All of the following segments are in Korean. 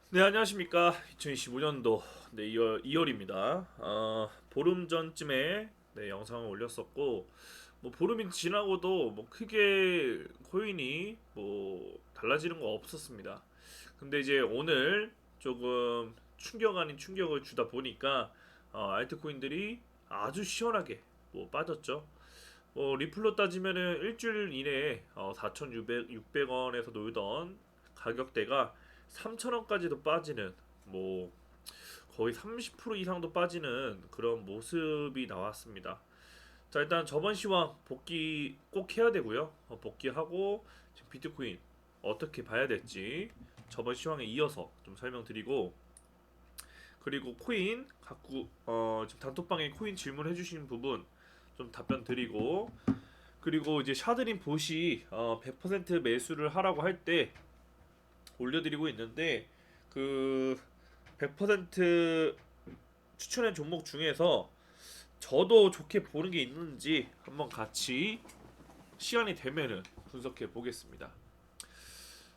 네, 안녕하십니까. 2025년도 2월입니다. 보름 전쯤에 영상을 올렸었고, 뭐 보름이 지나고도 뭐 크게 코인이 뭐 달라지는 거 없었습니다. 근데 이제 오늘 조금 충격 아닌 충격을 주다 보니까 알트코인들이 아주 시원하게 뭐 빠졌죠. 리플로 따지면은 일주일 이내에 4,600원에서 놀던 가격대가 3,000원까지도 빠지는, 뭐 거의 30% 이상도 빠지는 그런 모습이 나왔습니다. 자, 일단 저번 시황 복귀 꼭 해야 되고요. 복귀하고 지금 비트코인 어떻게 봐야 될지 저번 시황에 이어서 좀 설명드리고, 그리고 코인 갖고 지금 단톡방에 코인 질문해 주신 부분 좀 답변 드리고, 그리고 이제 샤드린 보시 100% 매수를 하라고 할 때 올려드리고 있는데, 그 100% 추천한 종목 중에서 저도 좋게 보는 게 있는지 한번 같이 시간이 되면은 분석해 보겠습니다.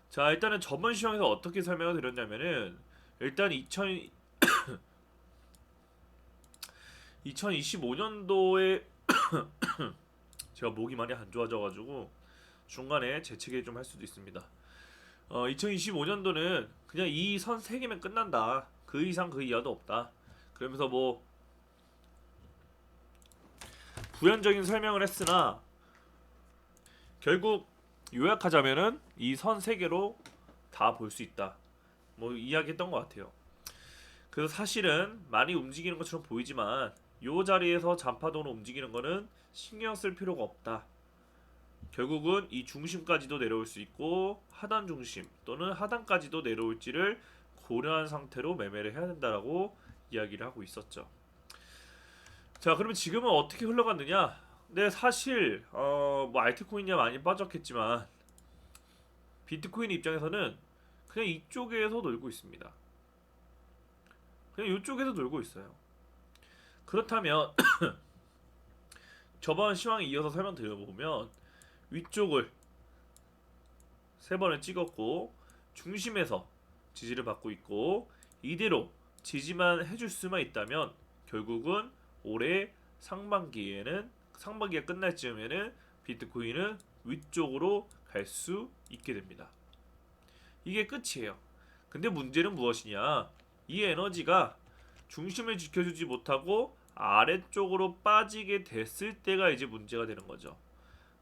자, 일단은 저번 시황에서 어떻게 설명을 드렸냐면은, 일단 2025년도에 제가 목이 많이 안 좋아져가지고 중간에 재채기 좀 할 수도 있습니다. 2025년도는 그냥 이 선 3개면 끝난다. 그 이상 그 이하도 없다. 그러면서 뭐 부연적인 설명을 했으나, 결국 요약하자면은 이 선 3개로 다 볼 수 있다. 뭐 이야기했던 것 같아요. 그래서 사실은 많이 움직이는 것처럼 보이지만 요 자리에서 잔파도로 움직이는 거는 신경 쓸 필요가 없다. 결국은 이 중심까지도 내려올 수 있고 하단 중심 또는 하단까지도 내려올지를 고려한 상태로 매매를 해야 된다라고 이야기를 하고 있었죠. 자, 그러면 지금은 어떻게 흘러갔느냐? 네, 사실 뭐 알트코인이 많이 빠졌겠지만 비트코인 입장에서는 그냥 이쪽에서 놀고 있습니다. 그냥 이쪽에서 놀고 있어요. 그렇다면 저번 시황에 이어서 설명드려보면, 위쪽을 세 번을 찍었고 중심에서 지지를 받고 있고, 이대로 지지만 해줄 수만 있다면 결국은 올해 상반기가 끝날 즈음에는 비트코인은 위쪽으로 갈 수 있게 됩니다. 이게 끝이에요. 근데 문제는 무엇이냐? 이 에너지가 중심을 지켜주지 못하고 아래쪽으로 빠지게 됐을 때가 이제 문제가 되는 거죠.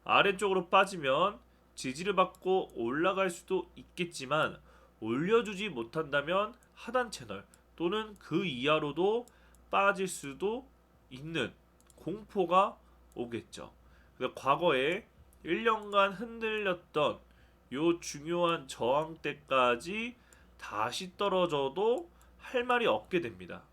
아래쪽으로 빠지면 지지를 받고 올라갈 수도 있겠지만, 올려주지 못한다면 하단 채널 또는 그 이하로도 빠질 수도 있는 공포가 오겠죠. 그래서 과거에 1년간 흔들렸던 요 중요한 저항대까지 다시 떨어져도 할 말이 없게 됩니다.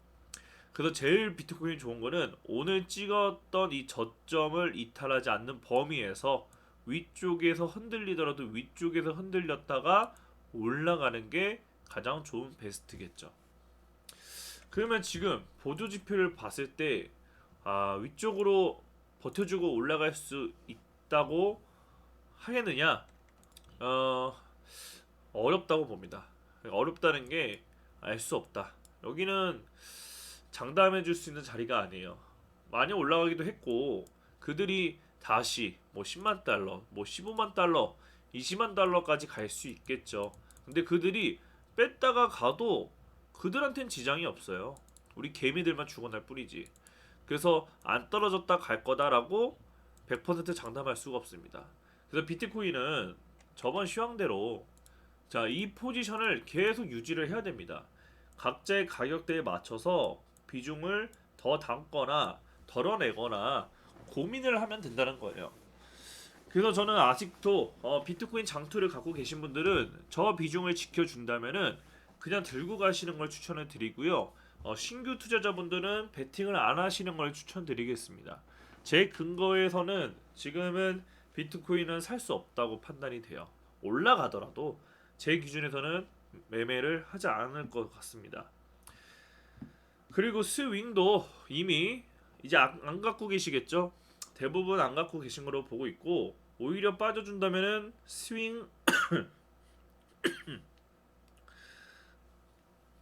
그래서 제일 비트코인이 좋은 거는 오늘 찍었던 이 저점을 이탈하지 않는 범위에서 위쪽에서 흔들리더라도 위쪽에서 흔들렸다가 올라가는 게 가장 좋은 베스트겠죠. 그러면 지금 보조 지표를 봤을 때 위쪽으로 버텨주고 올라갈 수 있다고 하겠느냐? 어, 어렵다고 봅니다. 어렵다는 게 알 수 없다. 여기는 장담해 줄 수 있는 자리가 아니에요. 많이 올라가기도 했고, 그들이 다시 뭐 10만 달러, 뭐 15만 달러, 20만 달러까지 갈 수 있겠죠. 근데 그들이 뺐다가 가도 그들한텐 지장이 없어요. 우리 개미들만 죽어날 뿐이지. 그래서 안 떨어졌다 갈 거다라고 100% 장담할 수가 없습니다. 그래서 비트코인은 저번 시황대로 이 포지션을 계속 유지를 해야 됩니다. 각자의 가격대에 맞춰서 비중을 더 담거나 덜어내거나 고민을 하면 된다는 거예요. 그래서 저는 아직도 비트코인 장투를 갖고 계신 분들은 저 비중을 지켜준다면은 그냥 들고 가시는 걸 추천을 드리고요. 신규 투자자분들은 베팅을 안 하시는 걸 추천드리겠습니다. 제 근거에서는 지금은 비트코인은 살 수 없다고 판단이 돼요. 올라가더라도 제 기준에서는 매매를 하지 않을 것 같습니다. 그리고 스윙도 이미 이제 안 갖고 계시겠죠? 대부분 안 갖고 계신 걸로 보고 있고, 오히려 빠져준다면은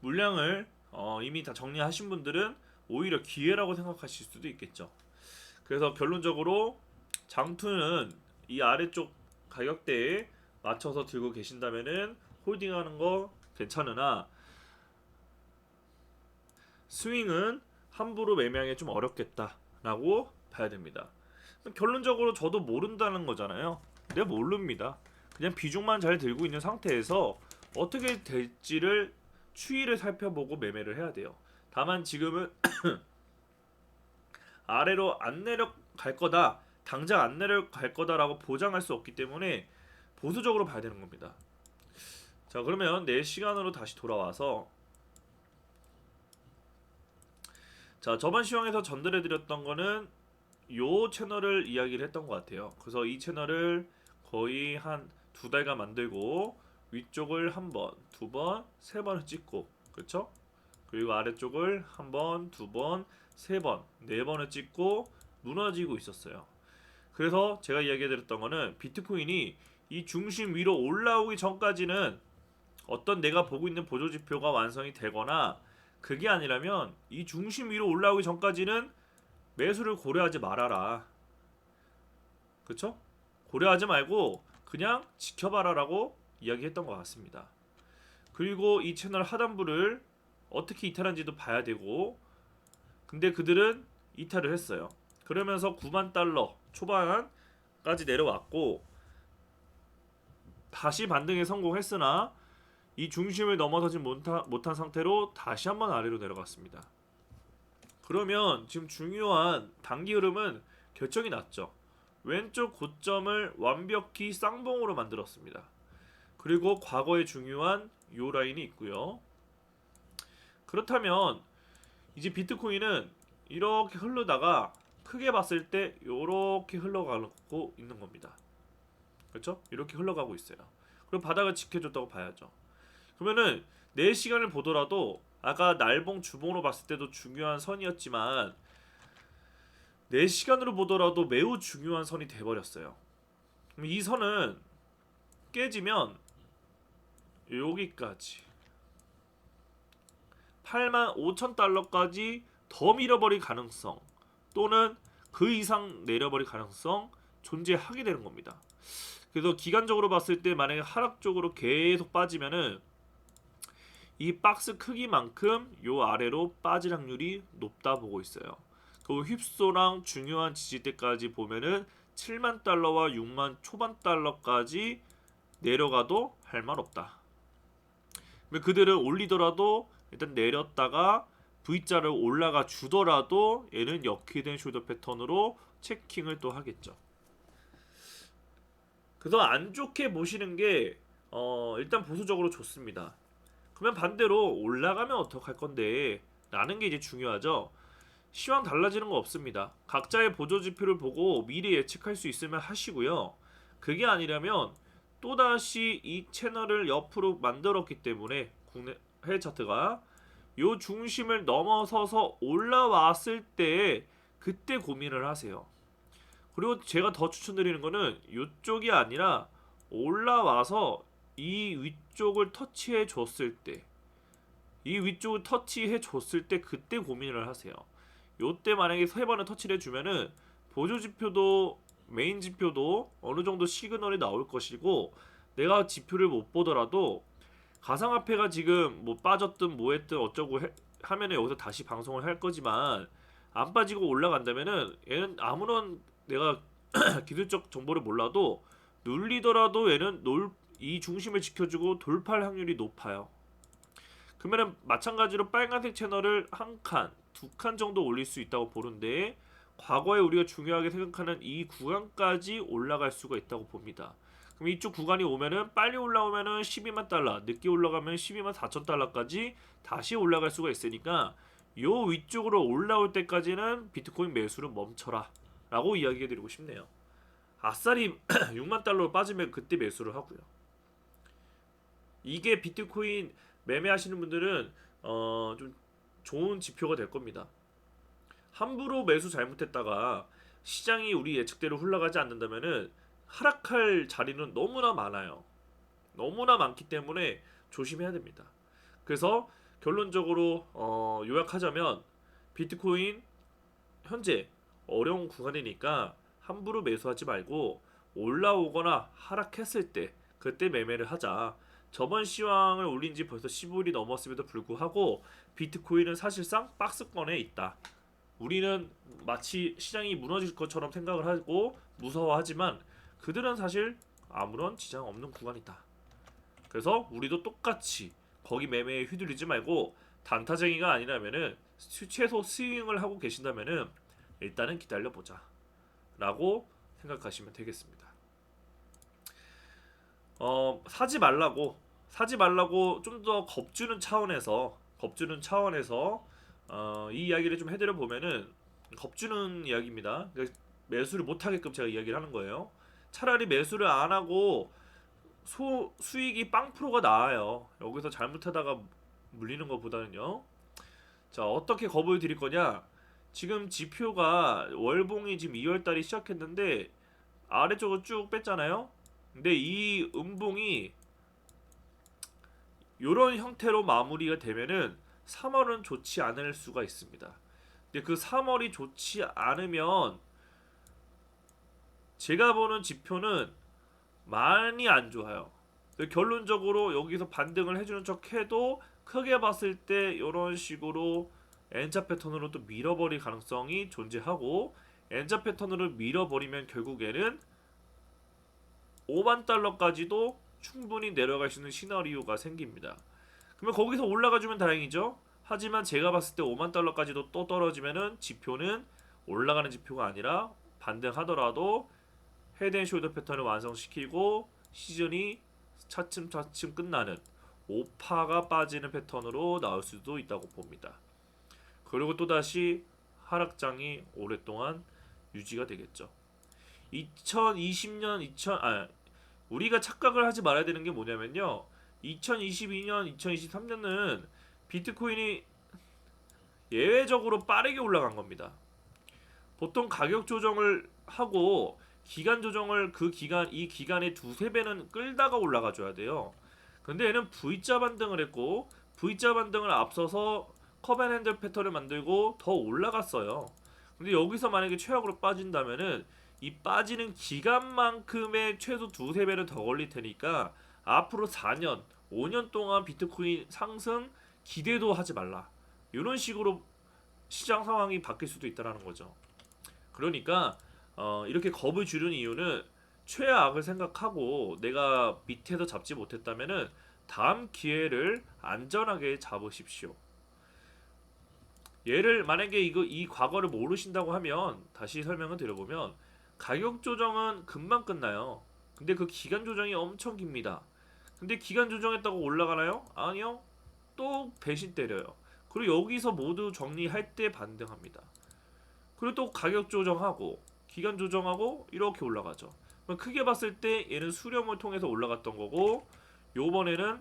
물량을 이미 다 정리하신 분들은 오히려 기회라고 생각하실 수도 있겠죠. 그래서 결론적으로 장투는 이 아래쪽 가격대에 맞춰서 들고 계신다면은 홀딩하는 거 괜찮으나 스윙은 함부로 매매하기 좀 어렵겠다라고 봐야 됩니다. 결론적으로 저도 모른다는 거잖아요. 내가 모릅니다. 그냥 비중만 잘 들고 있는 상태에서 어떻게 될지를 추이를 살펴보고 매매를 해야 돼요. 다만 지금은 아래로 안 내려갈 거다, 당장 안 내려갈 거다라고 보장할 수 없기 때문에 보수적으로 봐야 되는 겁니다. 자, 그러면 내 시간으로 다시 돌아와서, 자, 저번 시황에서 전달해드렸던 거는 요 채널을 이야기를 했던 것 같아요. 그래서 이 채널을 거의 한 2달간 만들고 위쪽을 한 번, 두 번, 세 번을 찍고, 그렇죠? 그리고 아래쪽을 한 번, 두 번, 세 번, 네 번을 찍고 무너지고 있었어요. 그래서 제가 이야기해드렸던 거는 비트코인이 이 중심 위로 올라오기 전까지는 어떤 내가 보고 있는 보조지표가 완성이 되거나, 그게 아니라면 이 중심 위로 올라오기 전까지는 매수를 고려하지 말아라. 그쵸? 고려하지 말고 그냥 지켜봐라라고 이야기했던 것 같습니다. 그리고 이 채널 하단부를 어떻게 이탈한지도 봐야 되고, 근데 그들은 이탈을 했어요. 그러면서 9만 달러 초반까지 내려왔고 다시 반등에 성공했으나 이 중심을 넘어서지 못한 상태로 다시 한번 아래로 내려갔습니다. 그러면 지금 중요한 단기 흐름은 결정이 났죠. 왼쪽 고점을 완벽히 쌍봉으로 만들었습니다. 그리고 과거에 중요한 요 라인이 있고요. 그렇다면 이제 비트코인은 이렇게 흐르다가 크게 봤을 때 이렇게 흘러가고 있는 겁니다. 그렇죠? 이렇게 흘러가고 있어요. 그럼 바닥을 지켜줬다고 봐야죠. 그러면은 내 시간을 보더라도 아까 날봉 주봉으로 봤을 때도 중요한 선이었지만 내 시간으로 보더라도 매우 중요한 선이 돼버렸어요. 그럼 이 선은 깨지면 여기까지 85,000달러까지 더 밀어버릴 가능성 또는 그 이상 내려버릴 가능성 존재하게 되는 겁니다. 그래서 기간적으로 봤을 때 만약에 하락 쪽으로 계속 빠지면은 이 박스 크기만큼 요 아래로 빠질 확률이 높다 보고 있어요. 그 휩소랑 중요한 지지대까지 보면은 7만 달러와 6만 초반 달러까지 내려가도 할 말 없다. 그들은 올리더라도 일단 내렸다가 V자를 올라가 주더라도 얘는 역히된 숄더 패턴으로 체킹을 또 하겠죠. 그래서 안 좋게 보시는 게 일단 보수적으로 좋습니다. 그러면 반대로 올라가면 어떡할 건데 라는 게 이제 중요하죠. 시황 달라지는 거 없습니다. 각자의 보조지표를 보고 미리 예측할 수 있으면 하시고요. 그게 아니라면 또다시 이 채널을 옆으로 만들었기 때문에 국내 해외 차트가 요 중심을 넘어서서 올라왔을 때 그때 고민을 하세요. 그리고 제가 더 추천드리는 거는 이쪽이 아니라 올라와서 이 위쪽을 터치해 줬을 때, 이 위쪽을 터치해 줬을 때 그때 고민을 하세요. 요때 만약에 세 번을 터치를 해주면은 보조 지표도 메인 지표도 어느 정도 시그널이 나올 것이고, 내가 지표를 못 보더라도 가상화폐가 지금 뭐 빠졌든 뭐했든 어쩌고 하면은 여기서 다시 방송을 할 거지만 안 빠지고 올라간다면은 얘는 아무런 내가 기술적 정보를 몰라도 눌리더라도 얘는 이 중심을 지켜주고 돌파할 확률이 높아요. 그러면은 마찬가지로 빨간색 채널을 한 칸, 두 칸 정도 올릴 수 있다고 보는데 과거에 우리가 중요하게 생각하는 이 구간까지 올라갈 수가 있다고 봅니다. 그럼 이쪽 구간이 오면은 빨리 올라오면은 12만 달러, 늦게 올라가면 12만 4천 달러까지 다시 올라갈 수가 있으니까 요 위쪽으로 올라올 때까지는 비트코인 매수를 멈춰라 라고 이야기해 드리고 싶네요. 아싸리 6만 달러로 빠지면 그때 매수를 하고요. 이게 비트코인 매매하시는 분들은 좀 좋은 지표가 될 겁니다. 함부로 매수 잘못했다가 시장이 우리 예측대로 흘러가지 않는다면은 하락할 자리는 너무나 많아요. 너무나 많기 때문에 조심해야 됩니다. 그래서 결론적으로 요약하자면 비트코인 현재 어려운 구간이니까 함부로 매수하지 말고 올라오거나 하락했을 때 그때 매매를 하자. 저번 시황을 올린 지 벌써 15일이 넘었음에도 불구하고 비트코인은 사실상 박스권에 있다. 우리는 마치 시장이 무너질 것처럼 생각을 하고 무서워하지만 그들은 사실 아무런 지장 없는 구간이다. 그래서 우리도 똑같이 거기 매매에 휘둘리지 말고 단타쟁이가 아니라면은 최소 스윙을 하고 계신다면은 일단은 기다려보자 라고 생각하시면 되겠습니다. 사지 말라고 좀 더 겁주는 차원에서 이 이야기를 좀 해드려 보면은 겁주는 이야기입니다. 그러니까 매수를 못하게끔 제가 이야기를 하는 거예요. 차라리 매수를 안 하고 수익이 빵프로가 나아요. 여기서 잘못하다가 물리는 것보다는요. 자, 어떻게 겁을 드릴 거냐? 지금 지표가 월봉이 지금 2월달이 시작했는데 아래쪽으로 쭉 뺐잖아요. 근데 이 음봉이 이런 형태로 마무리가 되면은 3월은 좋지 않을 수가 있습니다. 근데 그 3월이 좋지 않으면 제가 보는 지표는 많이 안 좋아요. 결론적으로 여기서 반등을 해주는 척 해도 크게 봤을 때 이런 식으로 N자 패턴으로 또 밀어버릴 가능성이 존재하고, N자 패턴으로 밀어버리면 결국에는 5만 달러까지도 충분히 내려갈 수 있는 시나리오가 생깁니다. 그러면 거기서 올라가주면 다행이죠. 하지만 제가 봤을 때 5만 달러까지도 또 떨어지면은 지표는 올라가는 지표가 아니라 반등하더라도 헤드앤숄더 패턴을 완성시키고 시즌이 차츰차츰 끝나는 5파가 빠지는 패턴으로 나올 수도 있다고 봅니다. 그리고 또다시 하락장이 오랫동안 유지가 되겠죠. 2020년 우리가 착각을 하지 말아야 되는 게 뭐냐면요, 2022년 2023년은 비트코인이 예외적으로 빠르게 올라간 겁니다. 보통 가격 조정을 하고 기간 조정을 이 기간에 두세 배는 끌다가 올라가 줘야 돼요. 근데 얘는 V자 반등을 했고 V자 반등을 앞서서 컵앤핸들 패턴을 만들고 더 올라갔어요. 근데 여기서 만약에 최악으로 빠진다면은 이 빠지는 기간만큼의 최소 두세 배는 더 걸릴 테니까 앞으로 4년, 5년 동안 비트코인 상승 기대도 하지 말라. 이런 식으로 시장 상황이 바뀔 수도 있다라는 거죠. 그러니까 이렇게 겁을 주는 이유는 최악을 생각하고 내가 밑에서 잡지 못했다면은 다음 기회를 안전하게 잡으십시오. 얘를 만약에 이 과거를 모르신다고 하면 다시 설명을 드려보면 가격 조정은 금방 끝나요. 근데 그 기간 조정이 엄청 깁니다. 근데 기간 조정했다고 올라가나요? 아니요. 또 배신 때려요. 그리고 여기서 모두 정리할 때 반등합니다. 그리고 또 가격 조정하고 기간 조정하고 이렇게 올라가죠. 크게 봤을 때 얘는 수렴을 통해서 올라갔던 거고, 요번에는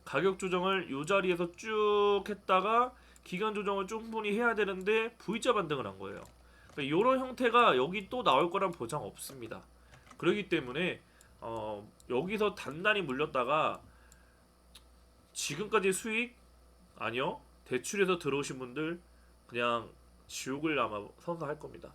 가격 조정을 요 자리에서 쭉 했다가 기간 조정을 충분히 해야 되는데 V자 반등을 한 거예요. 그러니까 이런 형태가 여기 또 나올 거란 보장 없습니다. 그렇기 때문에 여기서 단단히 물렸다가 지금까지 수익 아니요, 대출해서 들어오신 분들 그냥 지옥을 아마 선사할 겁니다.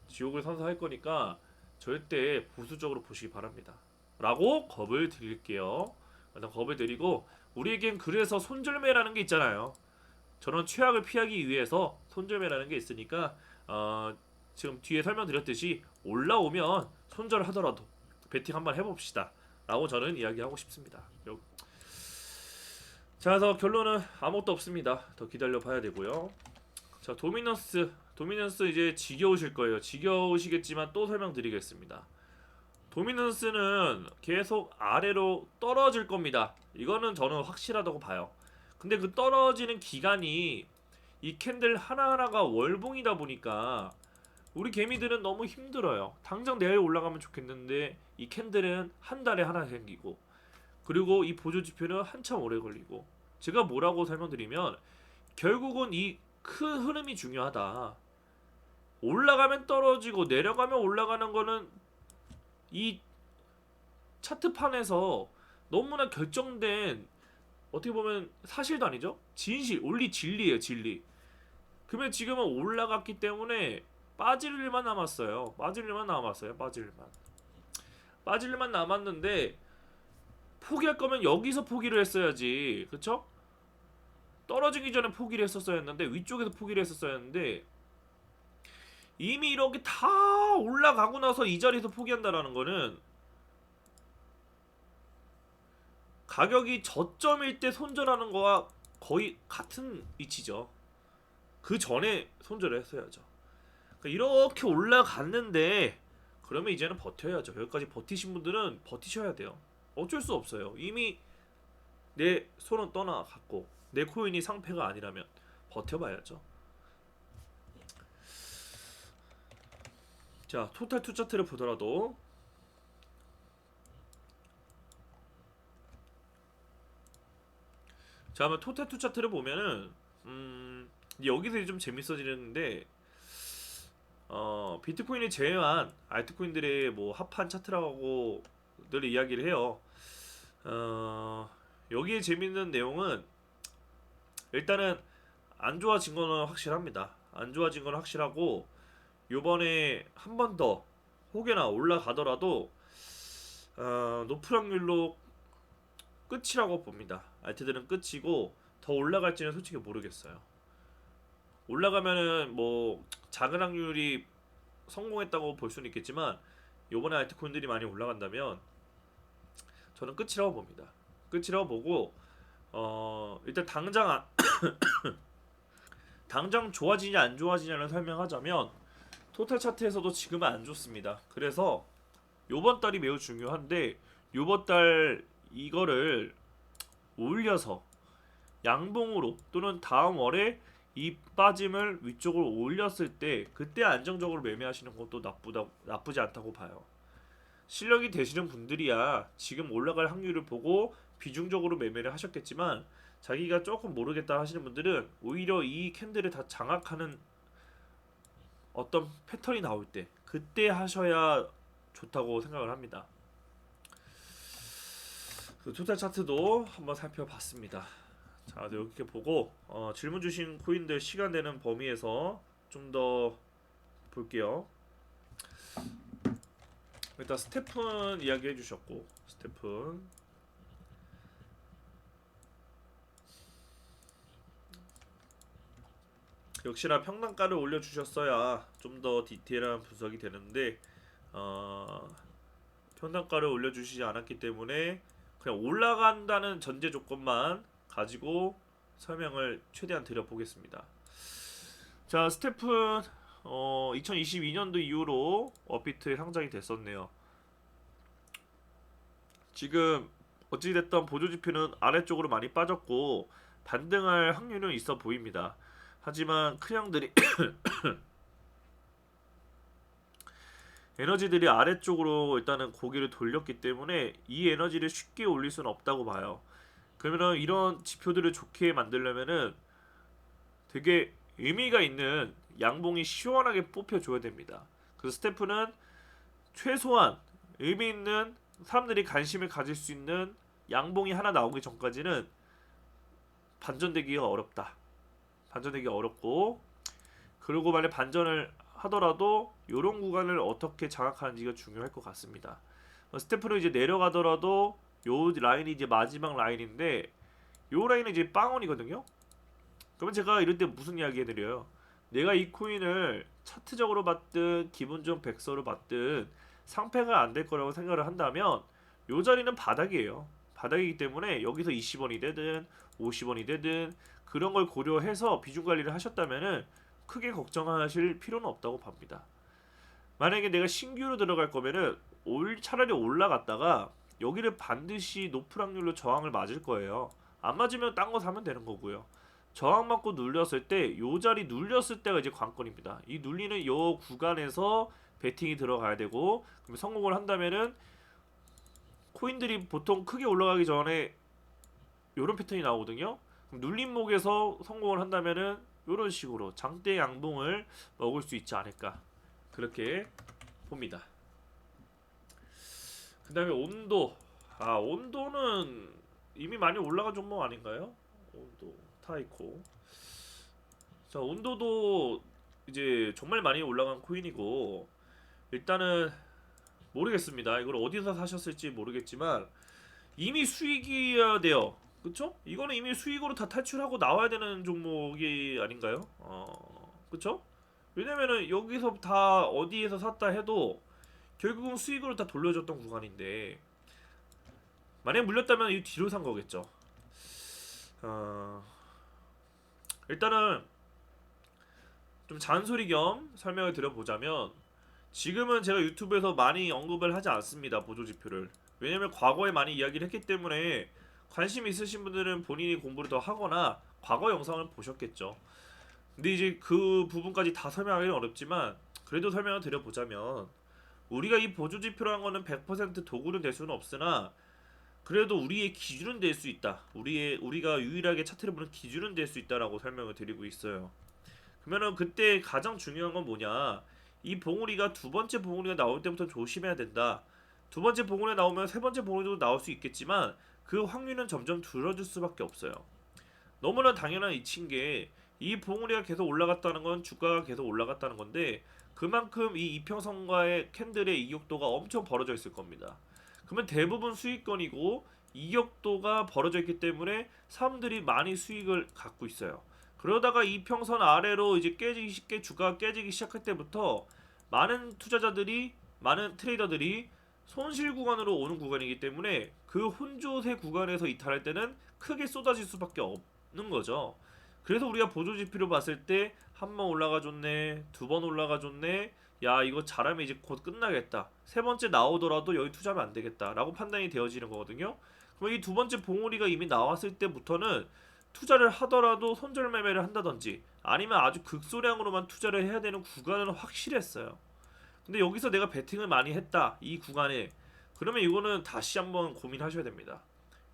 지옥을 선사할 거니까 절대 보수적으로 보시기 바랍니다. 라고 겁을 드릴게요. 일단 겁을 드리고, 우리에겐 그래서 손절매라는 게 있잖아요. 저는 최악을 피하기 위해서 손절매라는 게 있으니까 지금 뒤에 설명드렸듯이 올라오면 손절하더라도 베팅 한번 해봅시다 라고 저는 이야기하고 싶습니다. 자, 그래서 결론은 아무것도 없습니다. 더 기다려 봐야 되고요. 자, 도미넌스 이제 지겨우실 거예요. 지겨우시겠지만 또 설명드리겠습니다. 도미넌스는 계속 아래로 떨어질 겁니다. 이거는 저는 확실하다고 봐요. 근데 그 떨어지는 기간이 이 캔들 하나하나가 월봉이다 보니까 우리 개미들은 너무 힘들어요. 당장 내일 올라가면 좋겠는데 이 캔들은 한 달에 하나 생기고, 그리고 이 보조 지표는 한참 오래 걸리고. 제가 뭐라고 설명드리면 결국은 이 큰 흐름이 중요하다. 올라가면 떨어지고 내려가면 올라가는 거는 이 차트판에서 너무나 결정된 어떻게 보면 사실도 아니죠. 진실, 올리 진리예요, 진리. 그러면 지금은 올라갔기 때문에 빠질 일만 남았어요. 빠질 일만 남았어요. 빠질 일만. 빠질 일만 남았는데 포기할 거면 여기서 포기를 했어야지. 그쵸? 떨어지기 전에 포기를 했었어야 했는데 위쪽에서 포기를 했었어야 했는데 이미 이렇게 다 올라가고 나서 이 자리에서 포기한다라는 거는 가격이 저점일 때 손절하는 거와 거의 같은 위치죠. 그 전에 손절을 했어야죠. 그러니까 이렇게 올라갔는데 그러면 이제는 버텨야죠. 여기까지 버티신 분들은 버티셔야 돼요. 어쩔 수 없어요. 이미 내 손은 떠나갔고 내 코인이 상패가 아니라면 버텨봐야죠. 자, 토탈 투 차트를 보더라도 자, 한번 토탈 투 차트를 보면은 여기서 좀 재밌어지는데 비트코인을 제외한 알트코인들의 뭐 합한 차트라고 늘 이야기를 해요. 여기에 재밌는 내용은 일단은 안 좋아진 거는 확실합니다. 안 좋아진 건 확실하고 요번에 한 번 더 혹여나 올라가더라도 높은 확률로 끝이라고 봅니다. 알트들은 끝이고 더 올라갈지는 솔직히 모르겠어요. 올라가면은 뭐 작은 확률이 성공했다고 볼 수는 있겠지만 요번에 알트코인들이 많이 올라간다면 저는 끝이라고 봅니다. 끝이라고 보고 일단 당장 좋아지냐 안 좋아지냐를 설명하자면 토탈 차트에서도 지금은 안 좋습니다. 그래서 요번 달이 매우 중요한데 요번 달 이거를 올려서 양봉으로 또는 다음 월에 이 빠짐을 위쪽으로 올렸을 때 그때 안정적으로 매매하시는 것도 나쁘지 않다고 봐요. 실력이 되시는 분들이야 지금 올라갈 확률을 보고 비중적으로 매매를 하셨겠지만 자기가 조금 모르겠다 하시는 분들은 오히려 이 캔들을 다 장악하는 어떤 패턴이 나올 때 그때 하셔야 좋다고 생각을 합니다. 그 토탈 차트도 한번 살펴봤습니다. 자, 이렇게 보고 질문 주신 코인들 시간 되는 범위에서 좀 더 볼게요. 일단 스테픈 이야기 해주셨고 스테픈 역시나 평단가를 올려주셨어야 좀 더 디테일한 분석이 되는데 평단가를 올려주시지 않았기 때문에 그냥 올라간다는 전제 조건만 가지고 설명을 최대한 드려보겠습니다. 자, 스테픈 2022년도 이후로 업비트에 상장이 됐었네요. 지금 어찌됐던 보조지표는 아래쪽으로 많이 빠졌고 반등할 확률은 있어 보입니다. 하지만 큰형들이 에너지들이 아래쪽으로 일단은 고개를 돌렸기 때문에 이 에너지를 쉽게 올릴 수는 없다고 봐요. 그러면 이런 지표들을 좋게 만들려면은 되게 의미가 있는 양봉이 시원하게 뽑혀줘야 됩니다. 그래서 스태프는 최소한 의미 있는 사람들이 관심을 가질 수 있는 양봉이 하나 나오기 전까지는 반전되기가 어렵다. 반전되기가 어렵고 그리고 만약 반전을 하더라도 이런 구간을 어떻게 장악하는지가 중요할 것 같습니다. 스태프로 이제 내려가더라도 요 라인이 이제 마지막 라인인데 요 라인은 이제 빵원이거든요. 그러면 제가 이럴 때 무슨 이야기 해드려요? 내가 이 코인을 차트적으로 봤든 기본적 백서로 봤든 상패가 안 될 거라고 생각을 한다면 요 자리는 바닥이에요. 바닥이기 때문에 여기서 20원이 되든 50원이 되든 그런 걸 고려해서 비중 관리를 하셨다면은 크게 걱정하실 필요는 없다고 봅니다. 만약에 내가 신규로 들어갈 거면은 차라리 올라갔다가 여기를 반드시 높은 확률로 저항을 맞을 거예요. 안 맞으면 딴 거 사면 되는 거고요. 저항 맞고 눌렸을 때 요 자리 눌렸을 때가 이제 관건입니다. 이 눌리는 요 구간에서 베팅이 들어가야 되고 그럼 성공을 한다면은 코인들이 보통 크게 올라가기 전에 요런 패턴이 나오거든요. 그럼 눌림목에서 성공을 한다면은 요런 식으로 장대 양봉을 먹을 수 있지 않을까 그렇게 봅니다. 그 다음에 온도 온도는 이미 많이 올라간 종목 아닌가요? 온도, 타이코. 자, 온도도 이제 정말 많이 올라간 코인이고, 일단은 모르겠습니다. 이걸 어디서 사셨을지 모르겠지만 이미 수익이어야 돼요. 그쵸? 이거는 이미 수익으로 다 탈출하고 나와야 되는 종목이 아닌가요? 그쵸? 왜냐면은 여기서 다 어디에서 샀다 해도 결국은 수익으로 다 돌려줬던 구간인데, 만약 물렸다면 이 뒤로 산 거겠죠. 어, 일단은 좀 잔소리 겸 설명을 드려보자면, 지금은 제가 유튜브에서 많이 언급을 하지 않습니다. 보조지표를. 왜냐면 과거에 많이 이야기를 했기 때문에 관심 있으신 분들은 본인이 공부를 더 하거나 과거 영상을 보셨겠죠. 근데 이제 그 부분까지 다 설명하기는 어렵지만 그래도 설명을 드려보자면, 우리가 이 보조지표라는 거는 100% 도구는 될 수는 없으나 그래도 우리의 기준은 될 수 있다. 우리가 유일하게 차트를 보는 기준은 될 수 있다라고 설명을 드리고 있어요. 그러면은 그때 가장 중요한 건 뭐냐? 이 봉우리가 두 번째 봉우리가 나올 때부터 조심해야 된다. 두 번째 봉우리가 나오면 세 번째 봉우리도 나올 수 있겠지만 그 확률은 점점 줄어들 수밖에 없어요. 너무나 당연한 이치인 게, 이 봉우리가 계속 올라갔다는 건 주가가 계속 올라갔다는 건데 그만큼 이 이평선과의 캔들의 이격도가 엄청 벌어져 있을 겁니다. 그러면 대부분 수익권이고 이격도가 벌어져 있기 때문에 사람들이 많이 수익을 갖고 있어요. 그러다가 이평선 아래로 이제 깨지기 쉽게 주가가 깨지기 시작할 때부터 많은 투자자들이, 많은 트레이더들이 손실 구간으로 오는 구간이기 때문에 그 혼조세 구간에서 이탈할 때는 크게 쏟아질 수밖에 없는 거죠. 그래서 우리가 보조지표로 봤을 때 한 번 올라가 줬네, 두 번 올라가 줬네, 야 이거 잘하면 이제 곧 끝나겠다, 세 번째 나오더라도 여기 투자하면 안 되겠다 라고 판단이 되어지는 거거든요. 그럼 이 두 번째 봉우리가 이미 나왔을 때부터는 투자를 하더라도 손절 매매를 한다든지 아니면 아주 극소량으로만 투자를 해야 되는 구간은 확실했어요. 근데 여기서 내가 베팅을 많이 했다 이 구간에, 그러면 이거는 다시 한번 고민하셔야 됩니다.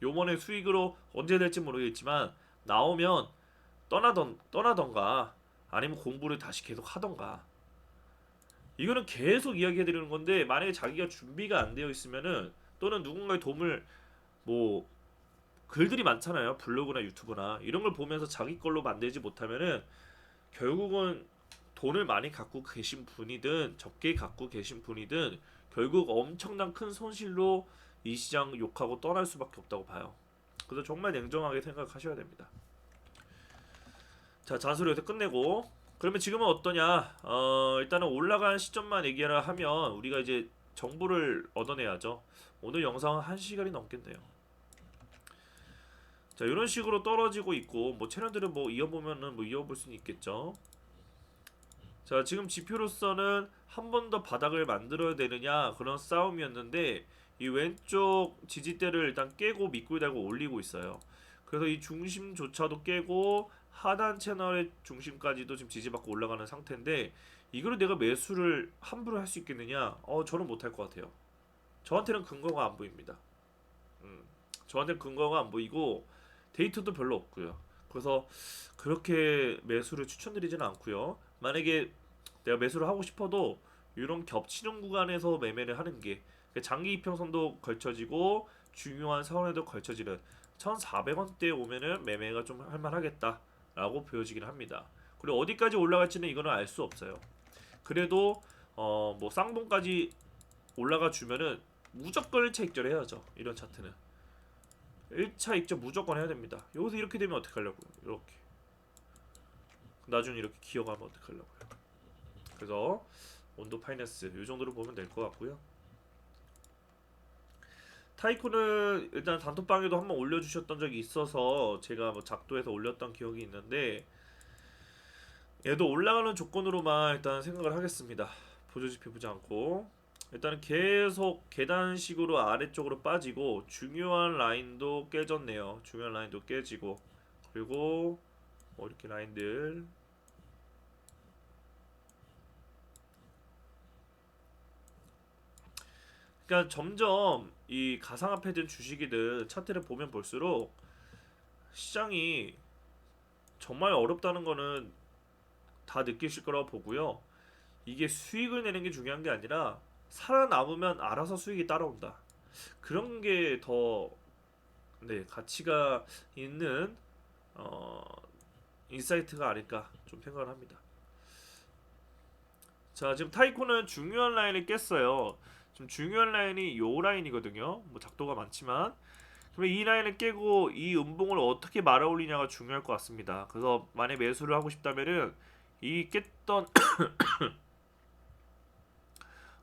요번에 수익으로 언제 될지 모르겠지만 나오면 떠나던가 아니면 공부를 다시 계속 하던가. 이거는 계속 이야기해드리는 건데, 만약에 자기가 준비가 안 되어 있으면은, 또는 누군가의 도움을, 뭐 글들이 많잖아요, 블로그나 유튜브나 이런 걸 보면서 자기 걸로 만들지 못하면은 결국은 돈을 많이 갖고 계신 분이든 적게 갖고 계신 분이든 결국 엄청난 큰 손실로 이 시장 욕하고 떠날 수밖에 없다고 봐요. 그래서 정말 냉정하게 생각하셔야 됩니다. 자, 잔소리 여기서 끝내고, 그러면 지금은 어떠냐? 일단은 올라간 시점만 얘기를 하면 우리가 이제 정보를 얻어내야죠. 오늘 영상은 1시간이 넘겠네요. 자, 이런 식으로 떨어지고 있고, 뭐 채널들을 뭐 이어보면은 뭐 이어볼 수는 있겠죠. 자, 지금 지표로서는 한 번 더 바닥을 만들어야 되느냐 그런 싸움이었는데, 이 왼쪽 지지대를 일단 깨고 밑굴 달고 올리고 있어요. 그래서 이 중심조차도 깨고 하단 채널의 중심까지도 지금 지지받고 올라가는 상태인데, 이거를 내가 매수를 함부로 할 수 있겠느냐? 저는 못할 것 같아요. 저한테는 근거가 안 보입니다. 저한테는 근거가 안 보이고 데이터도 별로 없고요. 그래서 그렇게 매수를 추천드리지는 않고요. 만약에 내가 매수를 하고 싶어도 이런 겹치는 구간에서 매매를 하는 게, 장기 이평선도 걸쳐지고 중요한 사원에도 걸쳐지는 1,400원대에 오면은 매매가 좀 할만하겠다라고 보여지긴 합니다. 그리고 어디까지 올라갈지는 이거는 알 수 없어요. 그래도 뭐 쌍봉까지 올라가 주면은 무조건 1차 익절해야죠. 이런 차트는 1차 익절 무조건 해야 됩니다. 여기서 이렇게 되면 어떻게 하려고요? 이렇게 나중에 이렇게 기어가면 어떻게 하려고요? 그래서 온도 파이낸스 이 정도로 보면 될 것 같고요. 타이코는 일단 단톡방에도 한번 올려주셨던 적이 있어서 제가 뭐 작도해서 올렸던 기억이 있는데, 얘도 올라가는 조건으로만 일단 생각을 하겠습니다. 보조지표 보지 않고 일단은 계속 계단식으로 아래쪽으로 빠지고 중요한 라인도 깨졌네요. 중요한 라인도 깨지고, 그리고 뭐 이렇게 라인들, 그러니까 점점 이 가상화폐든 주식이든 차트를 보면 볼수록 시장이 정말 어렵다는 거는 다 느끼실 거라고 보고요. 이게 수익을 내는 게 중요한 게 아니라 살아남으면 알아서 수익이 따라온다. 그런 게 더 네, 가치가 있는 어, 인사이트가 아닐까 좀 생각을 합니다. 자, 지금 타이코는 중요한 라인을 깼어요. 좀 중요한 라인이 요 라인이거든요. 뭐 작도가 많지만 그러면 이 라인을 깨고 이 음봉을 어떻게 말아 올리냐가 중요할 것 같습니다. 그래서 만약 매수를 하고 싶다면은 이 깼던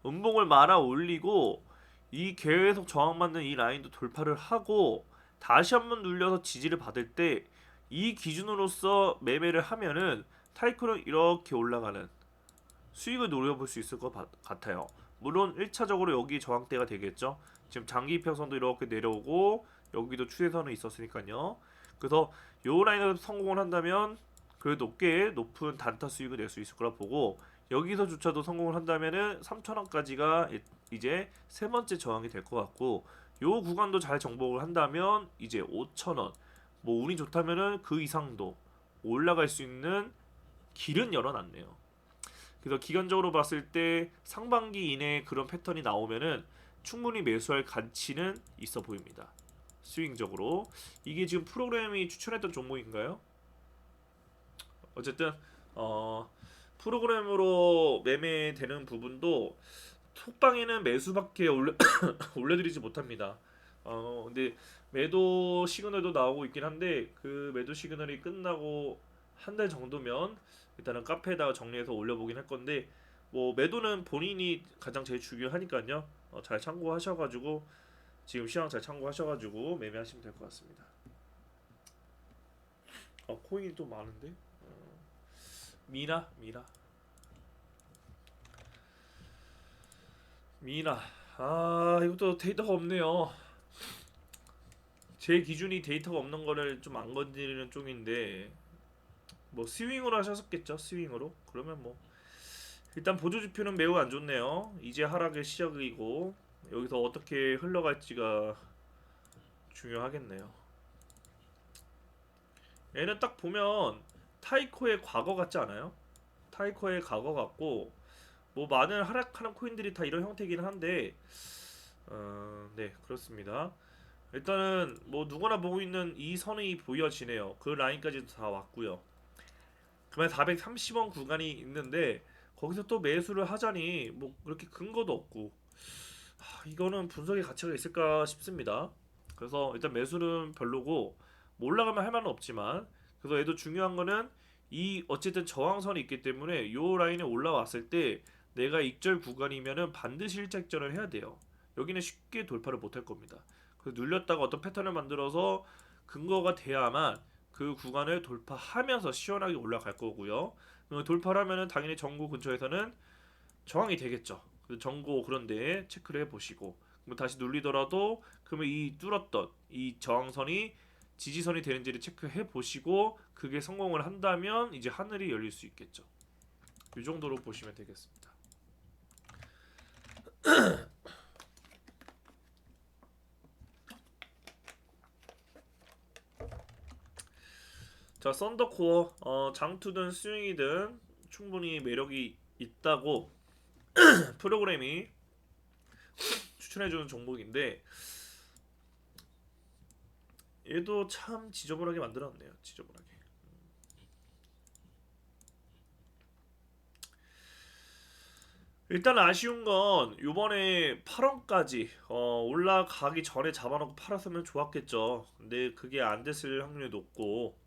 음봉을 말아 올리고 이 계속 저항받는 이 라인도 돌파를 하고 다시 한번 눌려서 지지를 받을 때 이 기준으로서 매매를 하면은 타이코는 이렇게 올라가는 수익을 노려볼 수 있을 것 같아요. 물론 1차적으로 여기 저항대가 되겠죠. 지금 장기 이평선도 이렇게 내려오고 여기도 추세선은 있었으니까요. 그래서 요 라인에서 성공을 한다면 그래도 꽤 높은 단타 수익을 낼 수 있을 거라 보고 여기서조차도 성공을 한다면은 3,000원까지가 이제 세 번째 저항이 될 것 같고 요 구간도 잘 정복을 한다면 이제 5,000원 뭐 운이 좋다면은 그 이상도 올라갈 수 있는 길은 열어놨네요. 그래서 기간적으로 봤을 때 상반기 이내에 그런 패턴이 나오면은 충분히 매수할 가치는 있어 보입니다. 스윙적으로 이게 지금 프로그램이 추천했던 종목인가요? 어쨌든 프로그램으로 매매되는 부분도 톡방에는 매수밖에 올려드리지 못합니다. 근데 매도 시그널도 나오고 있긴 한데 그 매도 시그널이 끝나고 한 달 정도면 일단은 카페에다가 정리해서 올려보긴 할 건데 뭐 매도는 본인이 가장 제일 중요하니까요. 잘 참고하셔가지고 지금 시황 잘 참고하셔가지고 매매하시면 될 것 같습니다. 코인이 또 많은데 미나 미나 이것도 데이터가 없네요. 제 기준이 데이터가 없는 거를 좀 안 건드리는 쪽인데 뭐 스윙으로 하셨겠죠 스윙으로 그러면 뭐 일단 보조지표는 매우 안 좋네요. 이제 하락의 시작이고 여기서 어떻게 흘러갈지가 중요하겠네요. 얘는 딱 보면 타이코의 과거 같지 않아요? 타이코의 과거 같고 뭐 많은 하락하는 코인들이 다 이런 형태이긴 한데 네 그렇습니다. 일단은 뭐 누구나 보고 있는 이 선이 보여지네요. 그 라인까지도 다 왔고요. 그러면 430원 구간이 있는데 거기서 또 매수를 하자니 뭐 그렇게 근거도 없고 이거는 분석의 가치가 있을까 싶습니다. 그래서 일단 매수는 별로고 뭐 올라가면 할 말은 없지만 그래서 얘도 중요한 거는 이 어쨌든 저항선이 있기 때문에 요 라인에 올라왔을 때 내가 익절 구간이면은 반드시 일직전을 해야 돼요. 여기는 쉽게 돌파를 못할 겁니다. 그래서 눌렸다가 어떤 패턴을 만들어서 근거가 돼야만 그 구간을 돌파하면서 시원하게 올라갈 거고요. 돌파를 하면은 당연히 정고 근처에서는 저항이 되겠죠. 그래서 정고 그런데 체크를 해보시고 그럼 다시 눌리더라도 그러면 이 뚫었던 이 저항선이 지지선이 되는지를 체크해 보시고 그게 성공을 한다면 이제 하늘이 열릴 수 있겠죠. 이 정도로 보시면 되겠습니다. 자, 썬더코어 장투든 스윙이든 충분히 매력이 있다고 프로그램이 추천해주는 종목인데 얘도 참 지저분하게 만들었네요. 지저분하게. 일단 아쉬운 건 요번에 8원까지 올라가기 전에 잡아놓고 팔았으면 좋았겠죠. 근데 그게 안 됐을 확률이 높고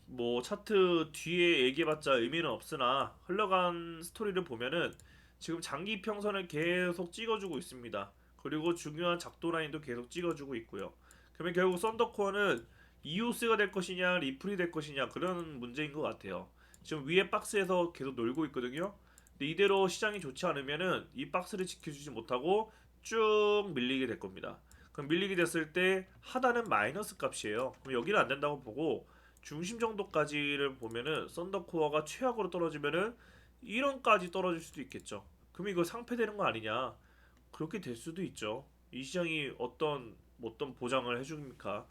뭐 차트 뒤에 얘기해봤자 의미는 없으나 흘러간 스토리를 보면은 지금 장기 평선을 계속 찍어주고 있습니다. 그리고 중요한 작도 라인도 계속 찍어주고 있고요. 그러면 결국 썬더코어는 이오스가 될 것이냐 리플이 될 것이냐 그런 문제인 것 같아요. 지금 위에 박스에서 계속 놀고 있거든요. 근데 이대로 시장이 좋지 않으면은 이 박스를 지켜주지 못하고 쭉 밀리게 될 겁니다. 그럼 밀리게 됐을 때 하단은 마이너스 값이에요. 그럼 여기는 안 된다고 보고 중심 정도까지를 보면은 썬더코어가 최악으로 떨어지면은 1원까지 떨어질 수도 있겠죠. 그럼 이거 상패되는 거 아니냐? 그렇게 될 수도 있죠. 이 시장이 어떤 보장을 해줍니까?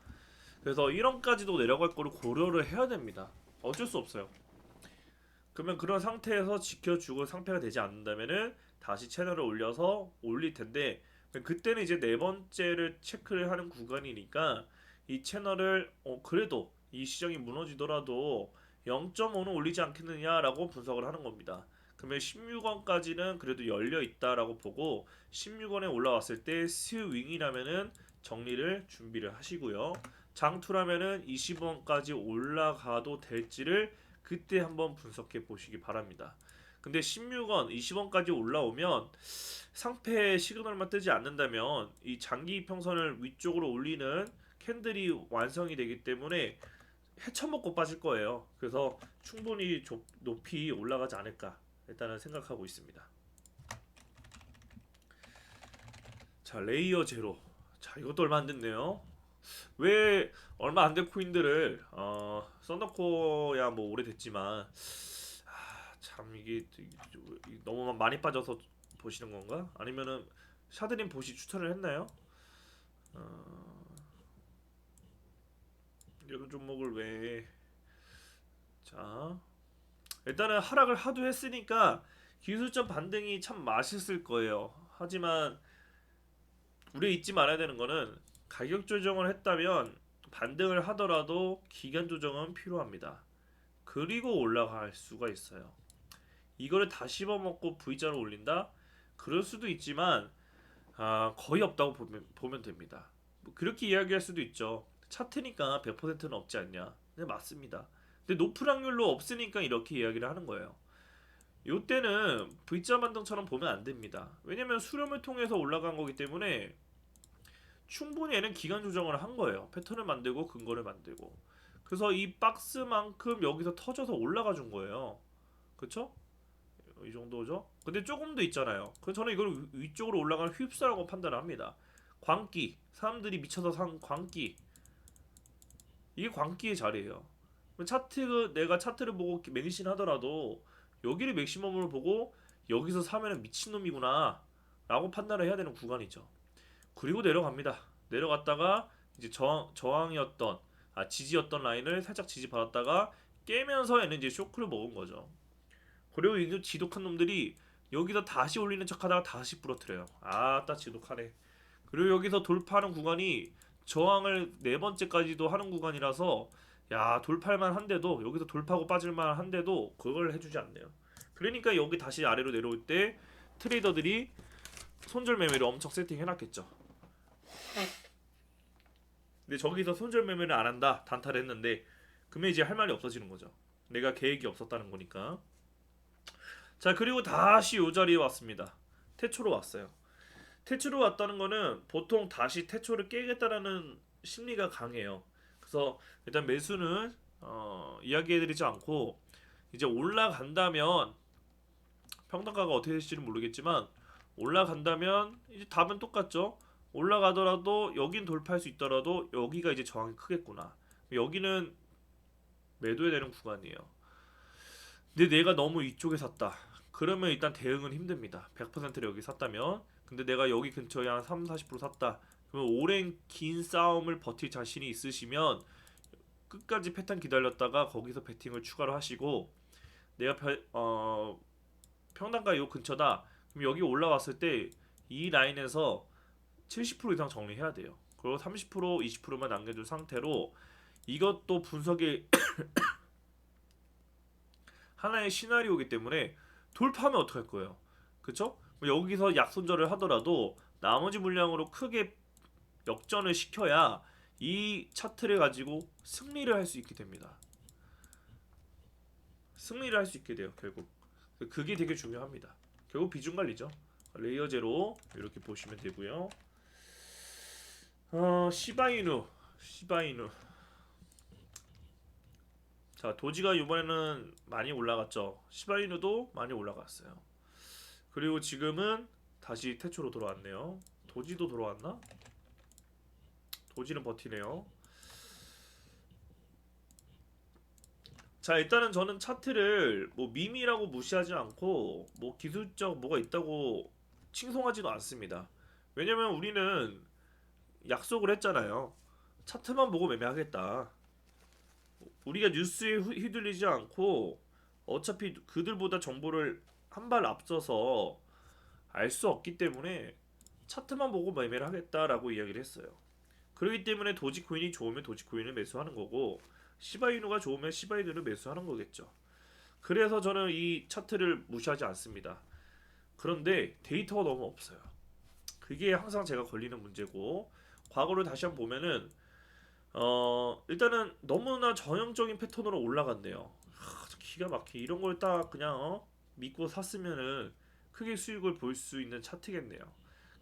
그래서 1원까지도 내려갈 거를 고려를 해야 됩니다. 어쩔 수 없어요. 그러면 그런 상태에서 지켜주고 상패가 되지 않는다면은 다시 채널을 올려서 올릴 텐데 그때는 이제 네 번째를 체크를 하는 구간이니까 이 채널을 그래도 이 시장이 무너지더라도 0.5는 올리지 않겠느냐라고 분석을 하는 겁니다. 그러면 16원까지는 그래도 열려 있다라고 보고 16원에 올라왔을 때 스윙이라면은 정리를 준비를 하시고요. 장투라면은 20원까지 올라가도 될지를 그때 한번 분석해 보시기 바랍니다. 근데 16원, 20원까지 올라오면 상패 시그널만 뜨지 않는다면 이 장기 이평선을 위쪽으로 올리는 캔들이 완성이 되기 때문에 헤쳐먹고 빠질 거예요. 그래서 충분히 높이 올라가지 않을까 일단은 생각하고 있습니다. 자, 레이어 제로. 자, 이것도 얼마 안 됐네요. 왜 얼마 안 된 코인들을 써놓고야 뭐 오래됐지만 참 이게 너무 많이 빠져서 보시는 건가? 아니면은 샤드님 보시 추천을 했나요? 이런 종목을 왜? 자, 일단은 하락을 하도 했으니까 기술적 반등이 참 맛있을 거예요. 하지만 우리 잊지 말아야 되는 거는 가격 조정을 했다면 반등을 하더라도 기간 조정은 필요합니다. 그리고 올라갈 수가 있어요. 이거를 다 씹어먹고 V자로 올린다? 그럴 수도 있지만 거의 없다고 보면 됩니다. 뭐 그렇게 이야기할 수도 있죠. 차트니까 100%는 없지 않냐? 네, 맞습니다. 근데 높은 확률로 없으니까 이렇게 이야기를 하는 거예요. 이때는 V자 반등처럼 보면 안 됩니다. 왜냐면 수렴을 통해서 올라간 거기 때문에 충분히 얘는 기간 조정을 한 거예요. 패턴을 만들고 근거를 만들고. 그래서 이 박스만큼 여기서 터져서 올라가 준 거예요. 그쵸? 이 정도죠. 근데 조금 더 있잖아요. 그래서 저는 이걸 위쪽으로 올라가는 휩싸라고 판단을 합니다. 광기. 사람들이 미쳐서 산 광기. 이게 광기의 자리예요. 내가 차트를 보고 맹신 하더라도 여기를 맥시멈으로 보고 여기서 사면은 미친놈이구나 라고 판단을 해야 되는 구간이죠. 그리고 내려갑니다. 내려갔다가 이제 저항이었던 지지였던 라인을 살짝 지지받았다가 깨면서 얘는 이제 쇼크를 먹은 거죠. 그리고 이 지독한 놈들이 여기서 다시 올리는 척하다가 다시 부러뜨려요. 아따 지독하네. 그리고 여기서 돌파하는 구간이 저항을 네 번째까지도 하는 구간이라서 야 돌팔만 한데도 여기서 돌파하고 빠질만 한데도 그걸 해주지 않네요. 그러니까 여기 다시 아래로 내려올 때 트레이더들이 손절 매매를 엄청 세팅해놨겠죠. 근데 저기서 손절 매매를 안 한다 단타를 했는데 그러면 이제 할 말이 없어지는 거죠. 내가 계획이 없었다는 거니까. 자 그리고 다시 요 자리에 왔습니다. 태초로 왔어요. 태초로 왔다는 거는 보통 다시 태초를 깨겠다라는 심리가 강해요. 그래서 일단 매수는 이야기해드리지 않고 이제 올라간다면 평단가가 어떻게 될지는 모르겠지만 올라간다면 이제 답은 똑같죠. 올라가더라도 여긴 돌파할 수 있더라도 여기가 이제 저항이 크겠구나. 여기는 매도해야 되는 구간이에요. 근데 내가 너무 이쪽에 샀다. 그러면 일단 대응은 힘듭니다. 100%를 여기 샀다면. 근데 내가 여기 근처에 한 3, 40% 샀다. 그러면 오랜 긴 싸움을 버틸 자신이 있으시면 끝까지 패턴 기다렸다가 거기서 베팅을 추가로 하시고 내가 평단가 요 근처다. 그럼 여기 올라왔을 때 이 라인에서 70% 이상 정리해야 돼요. 그리고 30%, 20%만 남겨둔 상태로 이것도 분석의 하나의 시나리오이기 때문에 돌파하면 어떡할 거예요? 그쵸? 여기서 약손절을 하더라도 나머지 물량으로 크게 역전을 시켜야 이 차트를 가지고 승리를 할 수 있게 됩니다. 승리를 할 수 있게 돼요. 결국 그게 되게 중요합니다. 결국 비중 관리죠. 레이어 제로 이렇게 보시면 되고요. 시바이누. 자 도지가 이번에는 많이 올라갔죠. 시바이누도 많이 올라갔어요. 그리고 지금은 다시 태초로 돌아왔네요. 도지도 돌아왔나? 도지는 버티네요. 자 일단은 저는 차트를 뭐 밈이라고 무시하지 않고 뭐 기술적 뭐가 있다고 칭송하지도 않습니다. 왜냐면 우리는 약속을 했잖아요. 차트만 보고 매매하겠다. 우리가 뉴스에 휘둘리지 않고 어차피 그들보다 정보를 한 발 앞서서 알 수 없기 때문에 차트만 보고 매매를 하겠다라고 이야기를 했어요. 그렇기 때문에 도지코인이 좋으면 도지코인을 매수하는 거고 시바이누가 좋으면 시바이누를 매수하는 거겠죠. 그래서 저는 이 차트를 무시하지 않습니다. 그런데 데이터가 너무 없어요. 그게 항상 제가 걸리는 문제고 과거를 다시 한번 보면은 일단은 너무나 전형적인 패턴으로 올라갔네요. 기가 막히게 이런 걸 딱 그냥 믿고 샀으면은 크게 수익을 볼 수 있는 차트겠네요.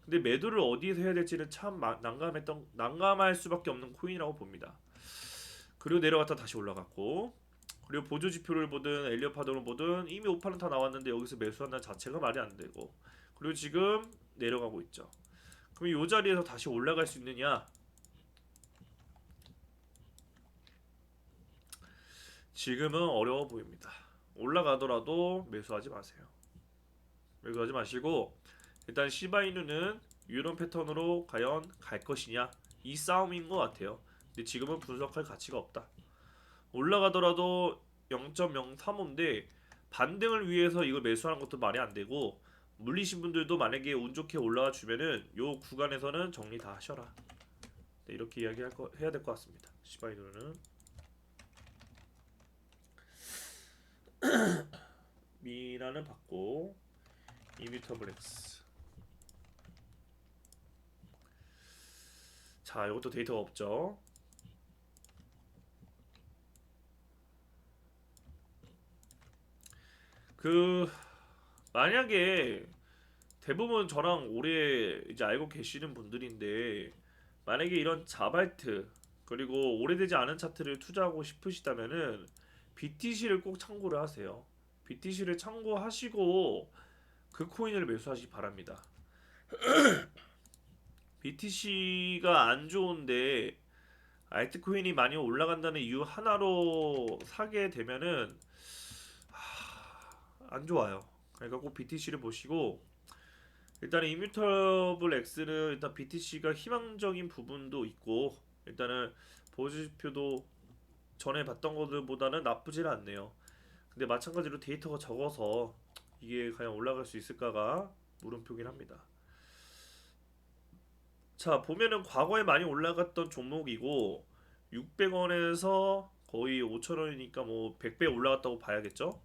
근데 매도를 어디에서 해야 될지는 참 난감할 수밖에 없는 코인이라고 봅니다. 그리고 내려갔다 다시 올라갔고, 그리고 보조 지표를 보든 엘리엇 파동을 보든 이미 오파는 다 나왔는데 여기서 매수한다는 자체가 말이 안 되고, 그리고 지금 내려가고 있죠. 그럼 이 자리에서 다시 올라갈 수 있느냐? 지금은 어려워 보입니다. 올라가더라도 매수하지 마세요. 매수하지 마시고 일단 시바이누는 이런 패턴으로 과연 갈 것이냐, 이 싸움인 것 같아요. 근데 지금은 분석할 가치가 없다. 올라가더라도 0.035인데 반등을 위해서 이걸 매수하는 것도 말이 안 되고, 물리신 분들도 만약에 운 좋게 올라와 주면은 요 구간에서는 정리 다 하셔라. 네, 이렇게 해야 될 것 같습니다. 시바이누는 미라는 받고 이뮤터블 X. 자, 이것도 데이터가 없죠. 그 만약에 대부분 저랑 오래 이제 알고 계시는 분들인데, 만약에 이런 자발트 그리고 오래되지 않은 차트를 투자하고 싶으시다면은 BTC를 꼭 참고를 하세요. BTC를 참고하시고 그 코인을 매수하시기 바랍니다. BTC가 안 좋은데 알트코인이 많이 올라간다는 이유 하나로 사게 되면은 안 좋아요. 그러니까 꼭 BTC를 보시고, 일단은 이뮤터블 X는 일단 BTC가 희망적인 부분도 있고, 일단은 보조지표도 전에 봤던 것들보다는 나쁘지는 않네요. 근데 마찬가지로 데이터가 적어서 이게 과연 올라갈 수 있을까가 물음표긴 합니다. 자, 보면은 과거에 많이 올라갔던 종목이고 600원에서 거의 5,000원이니까 뭐 100배 올라갔다고 봐야겠죠?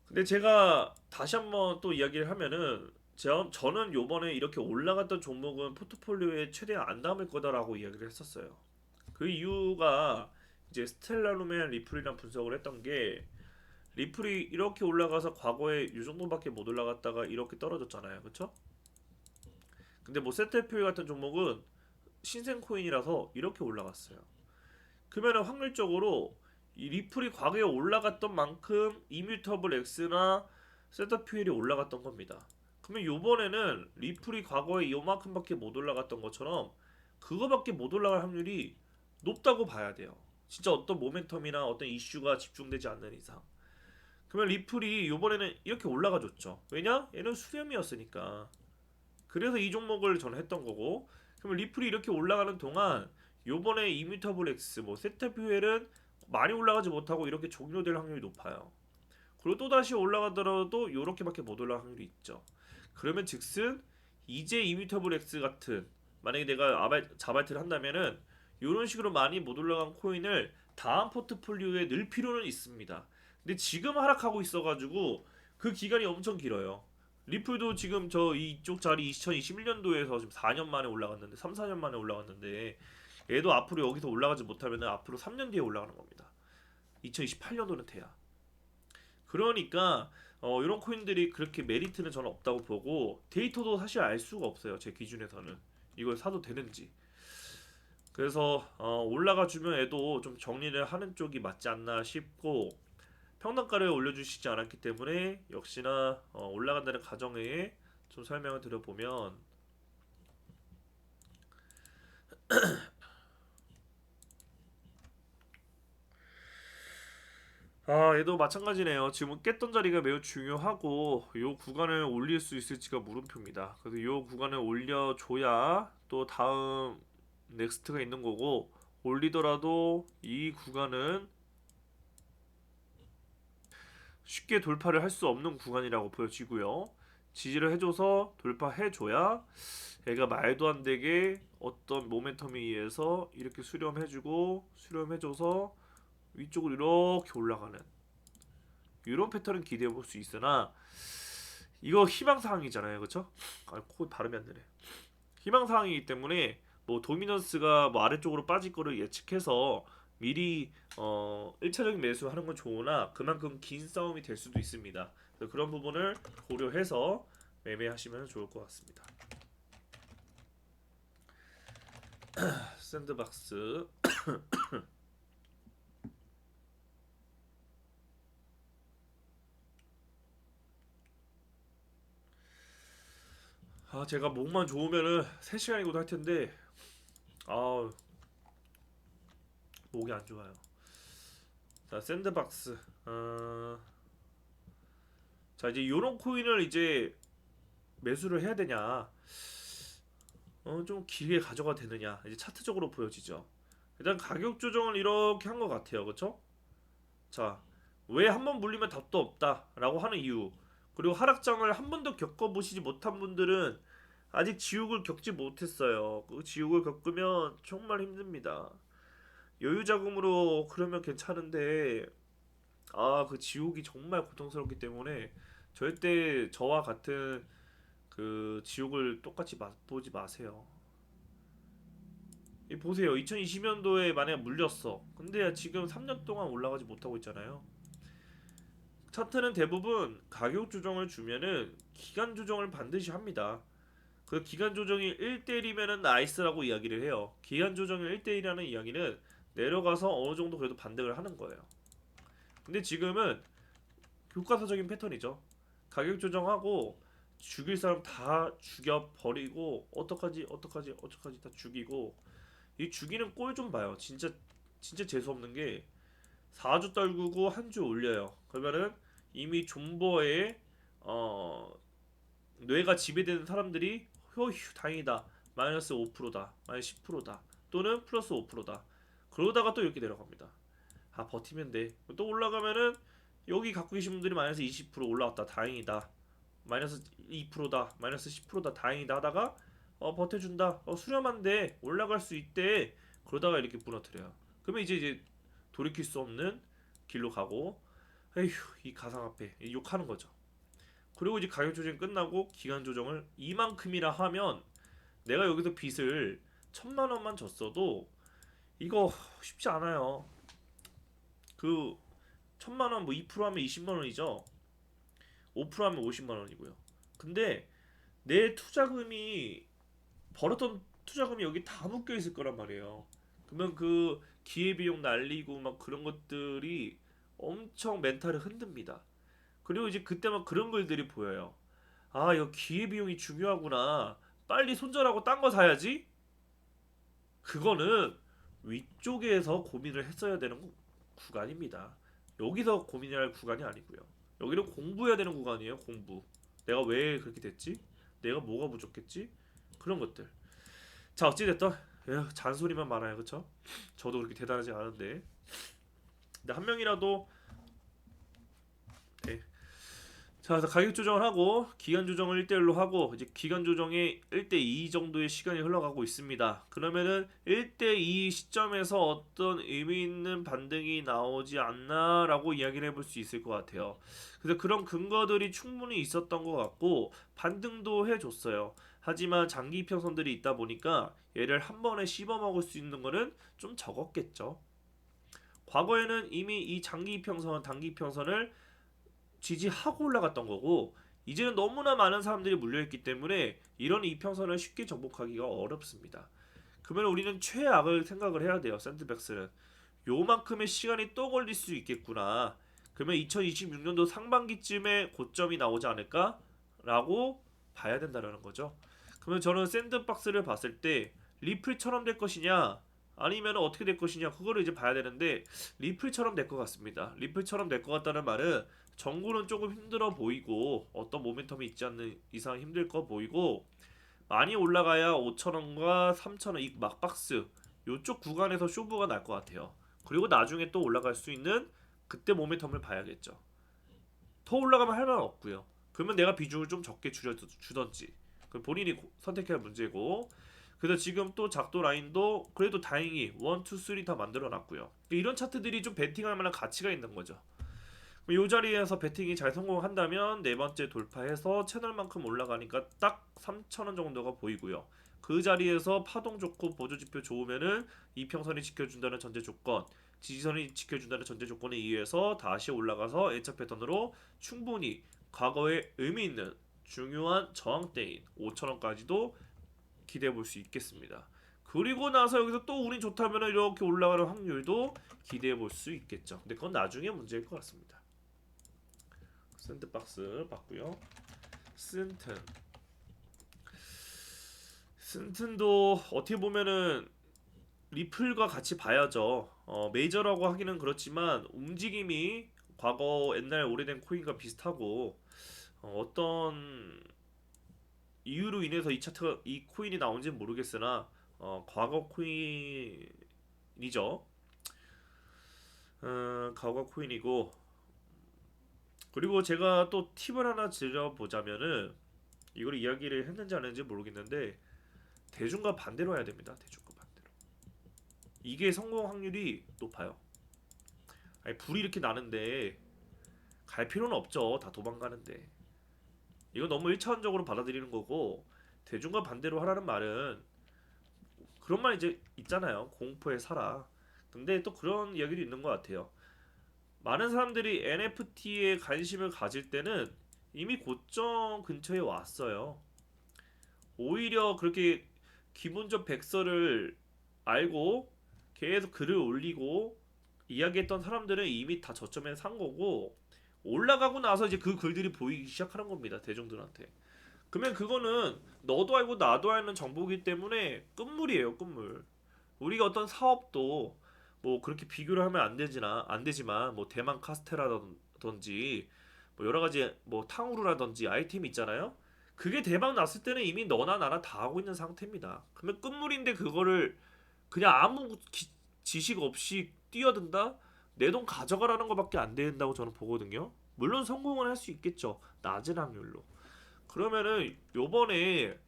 근데 제가 다시 한번 또 이야기를 하면은 저는 요번에 이렇게 올라갔던 종목은 포트폴리오에 최대한 안 담을 거다라고 이야기를 했었어요. 그 이유가 이제 스텔라룸의 리플이랑 분석을 했던 게, 리플이 이렇게 올라가서 과거에 이 정도밖에 못 올라갔다가 이렇게 떨어졌잖아요. 그쵸? 근데 뭐 세테퓨 같은 종목은 신생 코인이라서 이렇게 올라갔어요. 그러면 확률적으로 이 리플이 과거에 올라갔던 만큼 이뮤터블 X나 세터퓨엘이 올라갔던 겁니다. 그러면 요번에는 리플이 과거에 요만큼밖에 못 올라갔던 것처럼 그거밖에 못 올라갈 확률이 높다고 봐야 돼요. 진짜 어떤 모멘텀이나 어떤 이슈가 집중되지 않는 이상. 그러면 리플이 요번에는 이렇게 올라가줬죠. 왜냐? 얘는 수렴이었으니까. 그래서 이 종목을 저는 했던 거고, 그러면 리플이 이렇게 올라가는 동안 요번에 이뮤터블 X, 뭐 세타퓨엘은 많이 올라가지 못하고 이렇게 종료될 확률이 높아요. 그리고 또 다시 올라가더라도 이렇게밖에 못 올라갈 확률이 있죠. 그러면 즉슨 이제 이뮤터블 X 같은, 만약에 내가 자발트를 한다면은 이런 식으로 많이 못 올라간 코인을 다음 포트폴리오에 넣을 필요는 있습니다. 근데 지금 하락하고 있어가지고 그 기간이 엄청 길어요. 리플도 지금 저 이쪽 자리 2021년도에서 지금 4년 만에 올라갔는데, 3, 4년 만에 올라갔는데, 얘도 앞으로 여기서 올라가지 못하면 앞으로 3년 뒤에 올라가는 겁니다. 2028년도는 돼야. 그러니까 이런 코인들이 그렇게 메리트는 저는 없다고 보고, 데이터도 사실 알 수가 없어요. 제 기준에서는 이걸 사도 되는지. 그래서 올라가 주면 애도 좀 정리를 하는 쪽이 맞지 않나 싶고, 평단가를 올려주시지 않았기 때문에 역시나 올라간다는 가정에 좀 설명을 드려보면, 얘도 마찬가지네요. 지금 깼던 자리가 매우 중요하고 요 구간을 올릴 수 있을지가 물음표입니다. 그래서 요 구간을 올려줘야 또 다음 넥스트가 있는 거고, 올리더라도 이 구간은 쉽게 돌파를 할 수 없는 구간이라고 보여지고요. 지지를 해줘서 돌파해줘야 얘가 말도 안 되게 어떤 모멘텀에 의해서 이렇게 수렴해줘서 위쪽으로 이렇게 올라가는 이런 패턴은 기대해 볼 수 있으나 이거 희망사항이잖아요, 그렇죠? 코 발음이 안 되네. 희망사항이기 때문에 뭐 도미넌스가 뭐 아래쪽으로 빠질 거를 예측해서 미리 1차적인 매수하는 건 좋으나 그만큼 긴 싸움이 될 수도 있습니다. 그래서 그런 부분을 고려해서 매매하시면 좋을 것 같습니다. 샌드박스. 제가 목만 좋으면은 3시간이고도 할 텐데 목이 안 좋아요. 자, 샌드박스. 자, 이제 요런 코인을 이제 매수를 해야 되냐? 좀 길게 가져가 되느냐? 이제 차트적으로 보여지죠. 일단 가격 조정을 이렇게 한 것 같아요. 그렇죠? 자, 왜 한 번 물리면 답도 없다라고 하는 이유. 그리고 하락장을 한 번도 겪어보시지 못한 분들은 아직 지옥을 겪지 못했어요. 그 지옥을 겪으면 정말 힘듭니다. 여유 자금으로 그러면 괜찮은데 그 지옥이 정말 고통스럽기 때문에 절대 저와 같은 그 지옥을 똑같이 맛보지 마세요. 보세요. 2020년도에 만약에 물렸어. 근데 지금 3년 동안 올라가지 못하고 있잖아요. 차트는 대부분 가격 조정을 주면은 기간 조정을 반드시 합니다. 그 기간 조정이 1대1이면은 나이스라고 이야기를 해요. 기간 조정이 1대1이라는 이야기는 내려가서 어느 정도 그래도 반등을 하는 거예요. 근데 지금은 교과서적인 패턴이죠. 가격 조정하고 죽일 사람 다 죽여버리고 어떡하지 다 죽이고 이 죽이는 꼴 좀 봐요. 진짜 재수없는 게 4주 떨구고 한 주 올려요. 그러면은 이미 존버에 어 뇌가 지배되는 사람들이 휴 다행이다. 마이너스 5%다. 마이너스 10%다. 또는 플러스 5%다. 그러다가 또 이렇게 내려갑니다. 버티면 돼. 또 올라가면은 여기 갖고 계신 분들이 마이너스 20% 올라왔다. 다행이다. 마이너스 2%다. 마이너스 10%다. 다행이다 하다가 버텨준다. 수렴한데 올라갈 수 있대. 그러다가 이렇게 무너뜨려요. 그러면 이제 돌이킬 수 없는 길로 가고 에휴 이 가상화폐 욕하는 거죠. 그리고 이제 가격 조정이 끝나고 기간 조정을 이만큼이라 하면 내가 여기서 빚을 1,000만 원만 졌어도 이거 쉽지 않아요. 그 1,000만 원 뭐 2% 하면 20만 원이죠. 5% 하면 50만 원이고요. 근데 내 투자금이 벌었던 투자금이 여기 다 묶여 있을 거란 말이에요. 그러면 그 기회비용 날리고 막 그런 것들이 엄청 멘탈을 흔듭니다. 그리고 이제 그때 막 그런 글들이 보여요. 이거 기회비용이 중요하구나. 빨리 손절하고 딴 거 사야지. 그거는 위쪽에서 고민을 했어야 되는 구간입니다. 여기서 고민해야 할 구간이 아니고요. 여기는 공부해야 되는 구간이에요. 공부. 내가 왜 그렇게 됐지? 내가 뭐가 부족했지? 그런 것들. 자, 어찌됐든 잔소리만 많아요. 그쵸? 저도 그렇게 대단하지 않은데 근데 한 명이라도 네. 자, 그래서 가격 조정을 하고 기간 조정을 1대1로 하고 이제 기간 조정이 1대2 정도의 시간이 흘러가고 있습니다. 그러면은 1대2 시점에서 어떤 의미 있는 반등이 나오지 않나라고 이야기를 해볼 수 있을 것 같아요. 그래서 그런 근거들이 충분히 있었던 것 같고 반등도 해줬어요. 하지만 장기 이평선들이 있다 보니까 얘를 한 번에 씹어 먹을 수 있는 거는 좀 적었겠죠. 과거에는 이미 이 장기 이평선, 단기 이평선을 지지하고 올라갔던 거고 이제는 너무나 많은 사람들이 물려있기 때문에 이런 이평선을 쉽게 정복하기가 어렵습니다. 그러면 우리는 최악을 생각을 해야 돼요. 샌드백스는 요만큼의 시간이 또 걸릴 수 있겠구나. 그러면 2026년도 상반기쯤에 고점이 나오지 않을까? 라고 봐야 된다는 거죠. 그러면 저는 샌드박스를 봤을 때 리플처럼 될 것이냐 아니면 어떻게 될 것이냐 그거를 이제 봐야 되는데 리플처럼 될 것 같습니다. 리플처럼 될 것 같다는 말은 정구는 조금 힘들어 보이고 어떤 모멘텀이 있지 않는 이상 힘들 거 보이고 많이 올라가야 5,000원과 3,000원 이 막박스 요쪽 구간에서 쇼부가 날 것 같아요. 그리고 나중에 또 올라갈 수 있는 그때 모멘텀을 봐야겠죠. 더 올라가면 할 말 없고요. 그러면 내가 비중을 좀 적게 주던지. 그 본인이 선택해야 할 문제고. 그래서 지금 또 작도 라인도 그래도 다행히 1, 2, 3 다 만들어 놨고요. 이런 차트들이 좀 베팅할 만한 가치가 있는 거죠. 이 자리에서 베팅이 잘 성공한다면 네 번째 돌파해서 채널만큼 올라가니까 딱 3,000원 정도가 보이고요. 그 자리에서 파동 좋고 보조지표 좋으면은 이평선이 지켜준다는 전제 조건, 지지선이 지켜준다는 전제 조건에 의해서 다시 올라가서 N차 패턴으로 충분히 과거에 의미 있는 중요한 저항대인 5,000원까지도 기대해 볼 수 있겠습니다. 그리고 나서 여기서 또 운이 좋다면 이렇게 올라가는 확률도 기대해 볼 수 있겠죠. 근데 그건 나중에 문제일 것 같습니다. 샌드박스 봤고요. 쓴튼도 어떻게 보면은 리플과 같이 봐야죠. 메이저라고 하기는 그렇지만 움직임이 과거 옛날 오래된 코인과 비슷하고 어떤 이유로 인해서 이 코인이 나온지는 모르겠으나 과거 코인이죠. 과거 코인이고, 그리고 제가 또 팁을 하나 드려보자면은 이걸 이야기를 했는지 안 했는지 모르겠는데 대중과 반대로 해야 됩니다. 대중과 반대로. 이게 성공 확률이 높아요. 아니, 불이 이렇게 나는데 갈 필요는 없죠. 다 도망가는데. 이거 너무 일차원적으로 받아들이는 거고, 대중과 반대로 하라는 말은 그런 말 이제 있잖아요. 공포에 살아. 근데 또 그런 이야기도 있는 것 같아요. 많은 사람들이 NFT에 관심을 가질 때는 이미 고점 근처에 왔어요. 오히려 그렇게 기본적 백서를 알고 계속 글을 올리고 이야기했던 사람들은 이미 다 저점에 산 거고, 올라가고 나서 이제 그 글들이 보이기 시작하는 겁니다. 대중들한테. 그러면 그거는 너도 알고 나도 아는 정보이기 때문에 끝물이에요, 끝물. 우리가 어떤 사업도 뭐 그렇게 비교를 하면 안 되지만 뭐 대만 카스테라든지 뭐 여러 가지 뭐 탕후루라든지 아이템 있잖아요. 그게 대박 났을 때는 이미 너나 나나 다 하고 있는 상태입니다. 그러면 끝물인데 그거를 그냥 아무 지식 없이 뛰어든다? 내 돈 가져가라는 것밖에 안 된다고 저는 보거든요. 물론 성공은 할 수 있겠죠. 낮은 확률로. 그러면은 요번에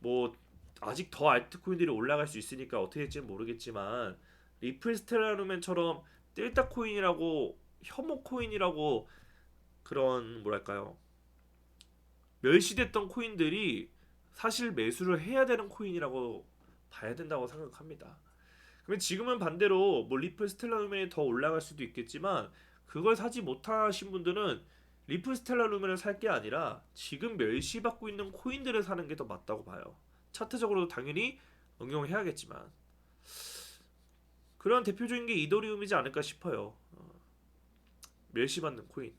뭐 아직 더 알트코인들이 올라갈 수 있으니까 어떻게 될지는 모르겠지만 리플 스텔라루멘처럼 델타 코인이라고 혐오 코인이라고 그런 뭐랄까요, 멸시됐던 코인들이 사실 매수를 해야 되는 코인이라고 봐야 된다고 생각합니다. 그러면 지금은 반대로 뭐 리플 스텔라루멘이 더 올라갈 수도 있겠지만 그걸 사지 못하신 분들은 리플 스텔라루멘을 살 게 아니라 지금 멸시받고 있는 코인들을 사는 게 더 맞다고 봐요. 차트적으로도 당연히 응용해야겠지만 그런 대표적인 게 이더리움이지 않을까 싶어요. 멸시받는 코인.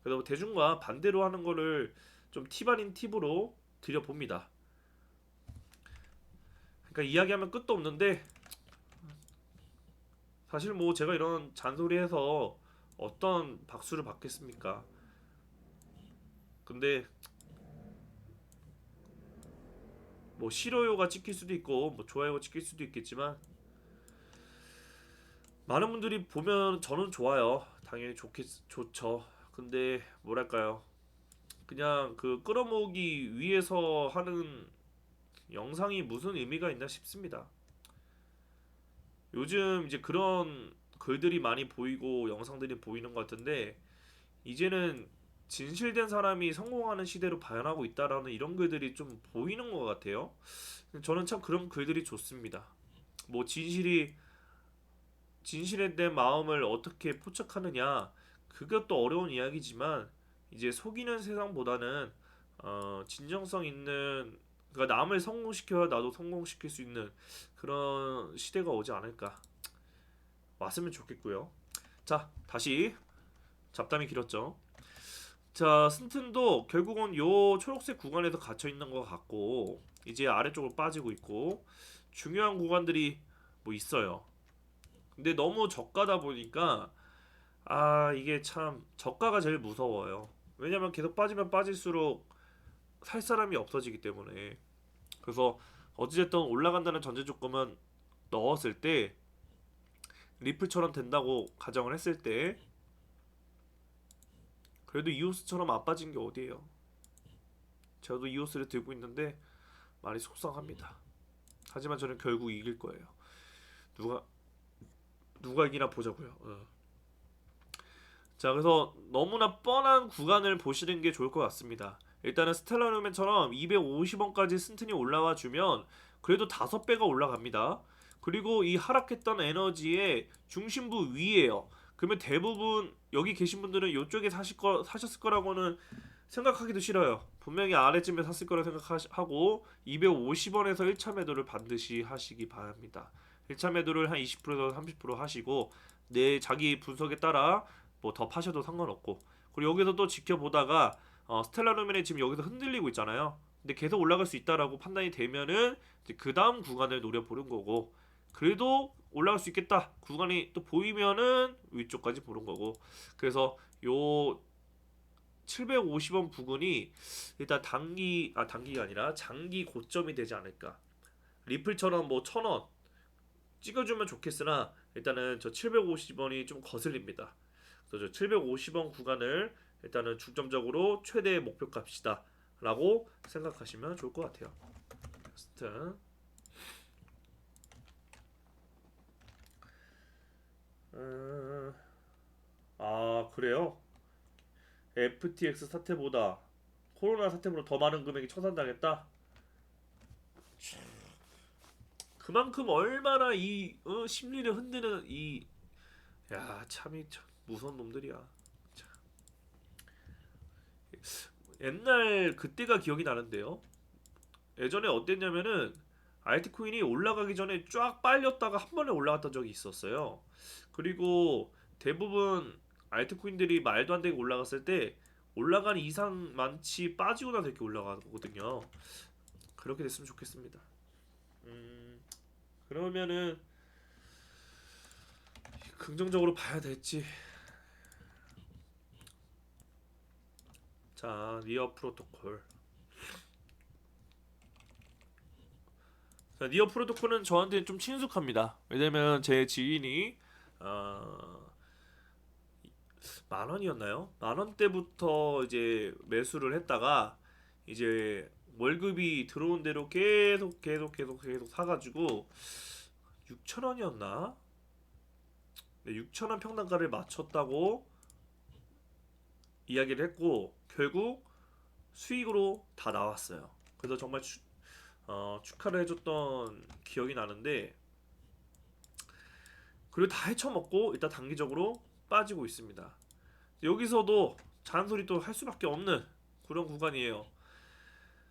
그래서 대중과 반대로 하는 거를 좀 팁 아닌 팁으로 드려봅니다. 그러니까 이야기하면 끝도 없는데 사실 뭐 제가 이런 잔소리해서 어떤 박수를 받겠습니까? 근데 뭐 싫어요가 찍힐 수도 있고 뭐 좋아요가 찍힐 수도 있겠지만 많은 분들이 보면 저는 좋아요. 당연히 좋죠. 근데 뭐랄까요? 그냥 그 끌어모으기 위해서 하는 영상이 무슨 의미가 있나 싶습니다. 요즘 이제 그런 글들이 많이 보이고 영상들이 보이는 것 같은데 이제는 진실된 사람이 성공하는 시대로 발현하고 있다라는 이런 글들이 좀 보이는 것 같아요. 저는 참 그런 글들이 좋습니다. 뭐 진실에 대한 마음을 어떻게 포착하느냐, 그것도 어려운 이야기지만 이제 속이는 세상보다는 진정성 있는, 그러니까 남을 성공시켜야 나도 성공시킬 수 있는 그런 시대가 오지 않을까, 왔으면 좋겠고요. 자, 다시 잡담이 길었죠. 자, 스튼도 결국은 요 초록색 구간에서 갇혀 있는 것 같고 이제 아래쪽으로 빠지고 있고 중요한 구간들이 뭐 있어요. 근데 너무 저가다 보니까 이게 참 저가가 제일 무서워요. 왜냐면 계속 빠지면 빠질수록 살 사람이 없어지기 때문에. 그래서 어찌됐든 올라간다는 전제 조건만 넣었을 때 리플처럼 된다고 가정을 했을 때 그래도 이오스처럼 안 빠진 게 어디예요. 저도 이오스를 들고 있는데 많이 속상합니다. 하지만 저는 결국 이길 거예요. 누가 이기나 보자고요. 자, 그래서 너무나 뻔한 구간을 보시는 게 좋을 것 같습니다. 일단은 스텔라루멘처럼 250원까지 스튼이 올라와 주면 그래도 5배가 올라갑니다. 그리고 이 하락했던 에너지의 중심부 위에요. 그러면 대부분 여기 계신 분들은 이쪽에 사셨을 거라고는 생각하기도 싫어요. 분명히 아래쯤에 샀을 거라 생각하고 250원에서 1차 매도를 반드시 하시기 바랍니다. 1차 매도를 한 20%에서 30% 하시고 내 자기 분석에 따라 뭐 더 파셔도 상관없고, 그리고 여기서 또 지켜보다가 스텔라루멘이 지금 여기서 흔들리고 있잖아요. 근데 계속 올라갈 수 있다라고 판단이 되면은 그 다음 구간을 노려보는 거고, 그래도 올라갈 수 있겠다 구간이 또 보이면은 위쪽까지 보는 거고. 그래서 요 750원 부근이 일단 단기가 아니라 장기 고점이 되지 않을까. 리플처럼 뭐 1000원 찍어주면 좋겠으나 일단은 저 750원이 좀 거슬립니다. 그래서 저 750원 구간을 일단은 중점적으로 최대 목표값이다 라고 생각하시면 좋을 것 같아요. 스튼 그래요? FTX 사태보다 코로나 사태보다 더 많은 금액이 청산당했다? 그만큼 얼마나 이 심리를 흔드는 참이 참 무서운 놈들이야. 참. 옛날 그때가 기억이 나는데요. 예전에 어땠냐면은 알트코인이 올라가기 전에 쫙 빨렸다가 한 번에 올라갔던 적이 있었어요. 그리고 대부분 알트코인들이 말도 안 되게 올라갔을 때 올라간 이상 많지 빠지고 나서 이렇게 올라가거든요. 그렇게 됐으면 좋겠습니다. 그러면은 긍정적으로 봐야 될지. 자, 니어 프로토콜. 자, 니어 프로토콜은 저한테 좀 친숙합니다. 왜냐면 제 지인이 만 원이었나요? 만 원대부터 이제 매수를 했다가 이제 월급이 들어온 대로 계속 사가지고 6천 원이었나? 네, 6천 원 평단가를 맞췄다고 이야기를 했고 결국 수익으로 다 나왔어요. 그래서 정말 축하를 해줬던 기억이 나는데, 그리고 다 헤쳐먹고 일단 단기적으로 빠지고 있습니다. 여기서도 잔소리 또 할 수밖에 없는 그런 구간이에요.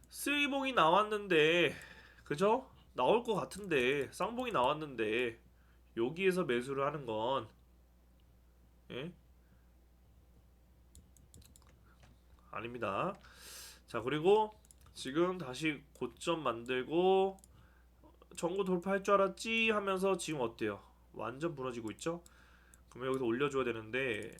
쓰리봉이 나왔는데, 그죠? 나올 것 같은데 쌍봉이 나왔는데 여기에서 매수를 하는 건 예? 아닙니다. 자, 그리고 지금 다시 고점 만들고 전고 돌파할 줄 알았지 하면서 지금 어때요? 완전 무너지고 있죠? 그러면 여기서 올려줘야 되는데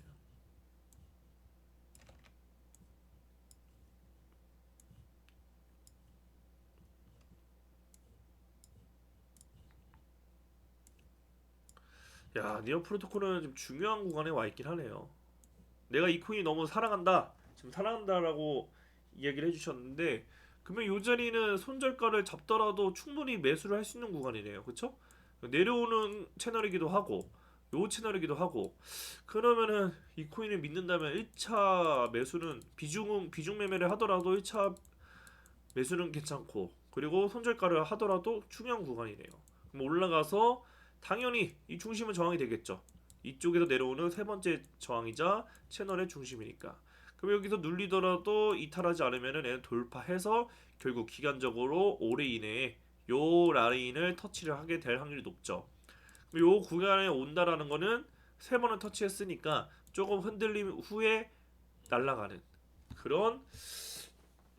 야, 니어 프로토콜은 좀 중요한 구간에 와 있긴 하네요. 내가 이 코인이 너무 사랑한다, 지금 사랑한다라고 이야기를 해주셨는데, 그러면 요 자리는 손절가를 잡더라도 충분히 매수를 할 수 있는 구간이네요. 그쵸? 내려오는 채널이기도 하고 요 채널이기도 하고. 그러면은 이 코인을 믿는다면 1차 매수는 비중 매매를 하더라도 1차 매수는 괜찮고, 그리고 손절가를 하더라도 중요한 구간이네요. 그럼 올라가서 당연히 이 중심은 저항이 되겠죠. 이쪽에서 내려오는 세 번째 저항이자 채널의 중심이니까. 그럼 여기서 눌리더라도 이탈하지 않으면은 얘는 돌파해서 결국 기간적으로 올해 이내에 요 라인을 터치를 하게 될 확률이 높죠. 요 구간에 온다라는 거는 세 번을 터치했으니까 조금 흔들림 후에 날아가는 그런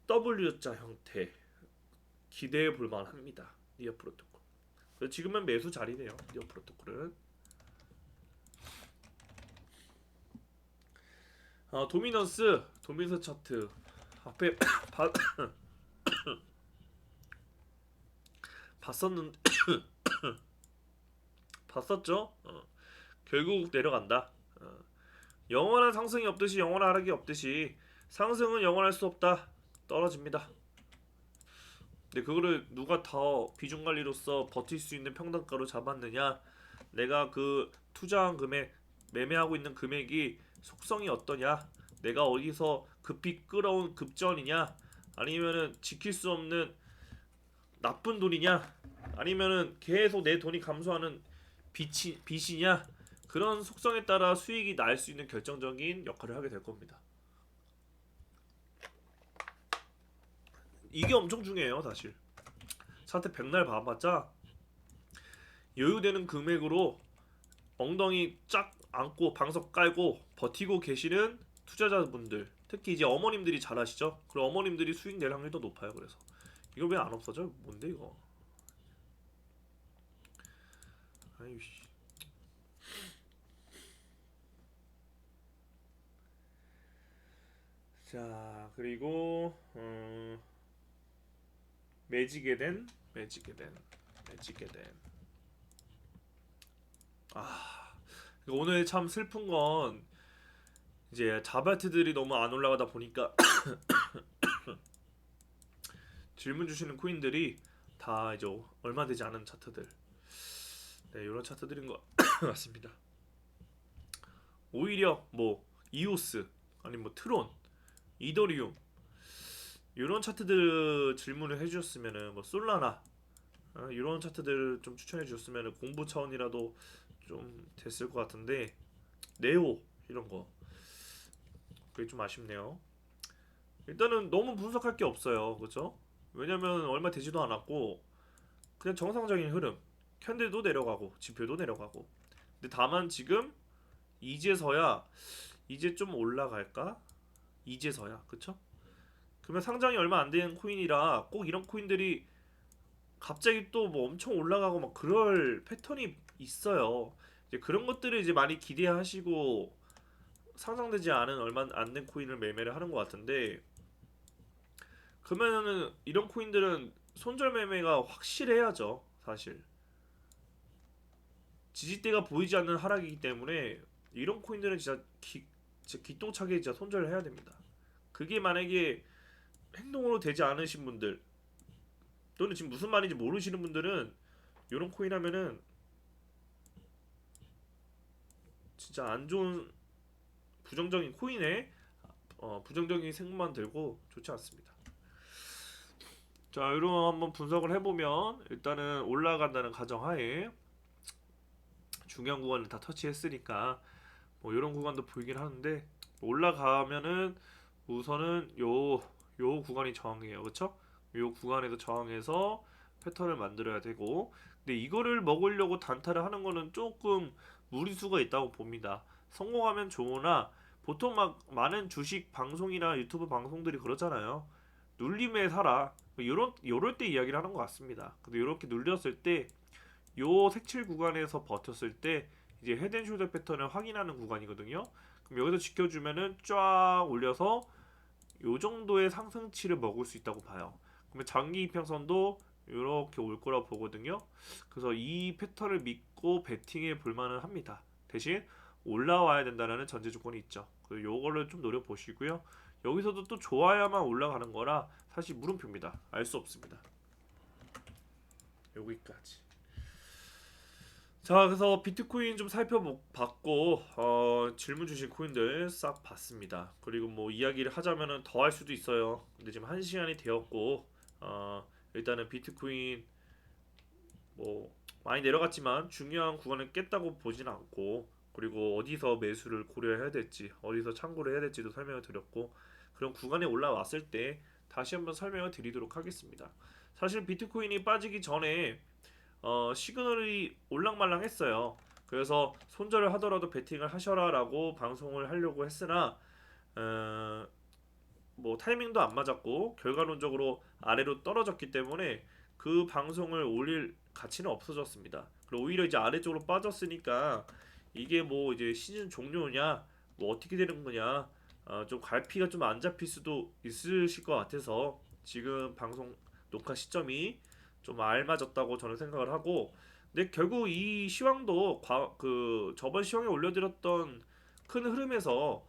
W자 형태 기대해 볼 만합니다. 니어 프로토콜. 그래서 지금은 매수 자리네요. 니어 프로토콜은. 도미넌스 차트 앞에 봤었는 봤었죠? 결국 내려간다. 영원한 상승이 없듯이 영원한 하락이 없듯이 상승은 영원할 수 없다. 떨어집니다. 근데 그거를 누가 더 비중관리로서 버틸 수 있는 평단가로 잡았느냐, 내가 그 투자한 금액, 매매하고 있는 금액이 속성이 어떠냐, 내가 어디서 급히 끌어온 급전이냐, 아니면은 지킬 수 없는 나쁜 돈이냐, 아니면은 계속 내 돈이 감소하는 빚이냐, 그런 속성에 따라 수익이 날 수 있는 결정적인 역할을 하게 될 겁니다. 이게 엄청 중요해요. 사실 사태 백날 봐봤자 여유되는 금액으로 엉덩이 쫙 안고 방석 깔고 버티고 계시는 투자자분들, 특히 이제 어머님들이 잘 아시죠? 그럼 어머님들이 수익 낼 확률이 더 높아요. 그래서 이거 왜 안 없어져? 뭔데 이거? 아이씨. 자, 그리고 매지게 된 아, 오늘 참 슬픈 건 이제 자바트들이 너무 안 올라가다 보니까 질문 주시는 코인들이 다 이제 얼마 되지 않은 차트들, 네, 이런 차트들인 것 같습니다. 오히려 뭐 이오스, 아니 뭐 트론, 이더리움 이런 차트들 질문을 해주셨으면은, 뭐 솔라나 이런 차트들 좀 추천해 주셨으면은 공부 차원이라도 좀 됐을 것 같은데, 네오 이런 거 그게 좀 아쉽네요. 일단은 너무 분석할 게 없어요, 그렇죠? 왜냐면 얼마 되지도 않았고 그냥 정상적인 흐름, 캔들도 내려가고 지표도 내려가고. 근데 다만 지금 이제서야 이제 좀 올라갈까? 이제서야, 그쵸? 그러면 상장이 얼마 안 된 코인이라 꼭 이런 코인들이 갑자기 또 뭐 엄청 올라가고 막 그럴 패턴이 있어요. 이제 그런 것들을 이제 많이 기대하시고 상장되지 않은 얼마 안 된 코인을 매매를 하는 것 같은데, 그러면은 이런 코인들은 손절 매매가 확실해야죠. 사실 지지대가 보이지 않는 하락이기 때문에 이런 코인들은 진짜 기똥차게 진짜 손절을 해야 됩니다. 그게 만약에 행동으로 되지 않으신 분들, 또는 지금 무슨 말인지 모르시는 분들은 이런 코인 하면은 진짜 안 좋은 부정적인 코인에 부정적인 생각만 들고 좋지 않습니다. 자, 이런 한번 분석을 해보면 일단은 올라간다는 가정하에 중요한 구간을 다 터치했으니까 뭐 이런 구간도 보이긴 하는데, 올라가면은 우선은 요 구간이 저항이에요, 그쵸? 요 구간에서 저항해서 패턴을 만들어야 되고, 근데 이거를 먹으려고 단타를 하는 거는 조금 무리수가 있다고 봅니다. 성공하면 좋으나 보통 막 많은 주식 방송이나 유튜브 방송들이 그러잖아요. 눌림에 살아. 요럴 때 이야기를 하는 것 같습니다. 근데 이렇게 눌렸을 때 요 색칠 구간에서 버텼을 때 이제 헤드앤숄더 패턴을 확인하는 구간이거든요. 그럼 여기서 지켜주면은 쫙 올려서 요 정도의 상승치를 먹을 수 있다고 봐요. 그러면 장기 이평선도 이렇게 올 거라 보거든요. 그래서 이 패턴을 믿고 베팅해 볼 만은 합니다. 대신 올라와야 된다는 전제 조건이 있죠. 그래서 요거를 좀 노려 보시고요. 여기서도 또 좋아야만 올라가는 거라 사실 물음표입니다. 알 수 없습니다. 여기까지. 자, 그래서 비트코인 좀 살펴봤고 질문 주신 코인들 싹 봤습니다. 그리고 뭐 이야기를 하자면은 더 할 수도 있어요. 근데 지금 1시간이 되었고 일단은 비트코인 뭐 많이 내려갔지만 중요한 구간을 깼다고 보진 않고, 그리고 어디서 매수를 고려해야 될지, 어디서 참고를 해야 될지도 설명을 드렸고, 그런 구간에 올라왔을 때 다시 한번 설명을 드리도록 하겠습니다. 사실 비트코인이 빠지기 전에 시그널이 올랑말랑했어요. 그래서 손절을 하더라도 베팅을 하셔라라고 방송을 하려고 했으나 어, 뭐 타이밍도 안 맞았고 결과론적으로 아래로 떨어졌기 때문에 그 방송을 올릴 가치는 없어졌습니다. 그리고 오히려 이제 아래쪽으로 빠졌으니까 이게 뭐 이제 시즌 종료냐, 뭐 어떻게 되는 거냐, 좀 갈피가 좀 안 잡힐 수도 있으실 것 같아서 지금 방송 녹화 시점이 좀 알맞았다고 저는 생각을 하고, 근데 결국 이 시황도 그 저번 시황에 올려드렸던 큰 흐름에서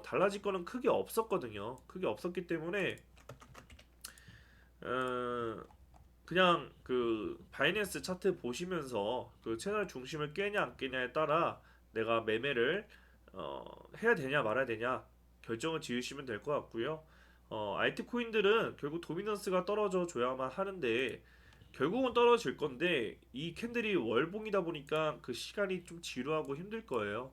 달라질 거는 크게 없었거든요. 크게 없었기 때문에 그냥 그 바이낸스 차트 보시면서 그 채널 중심을 깨냐 안 깨냐에 따라 내가 매매를 해야 되냐 말아야 되냐 결정을 지으시면 될 것 같고요. 알트코인들은 결국 도미넌스가 떨어져 줘야만 하는데 결국은 떨어질 건데 이 캔들이 월봉이다 보니까 그 시간이 좀 지루하고 힘들 거예요.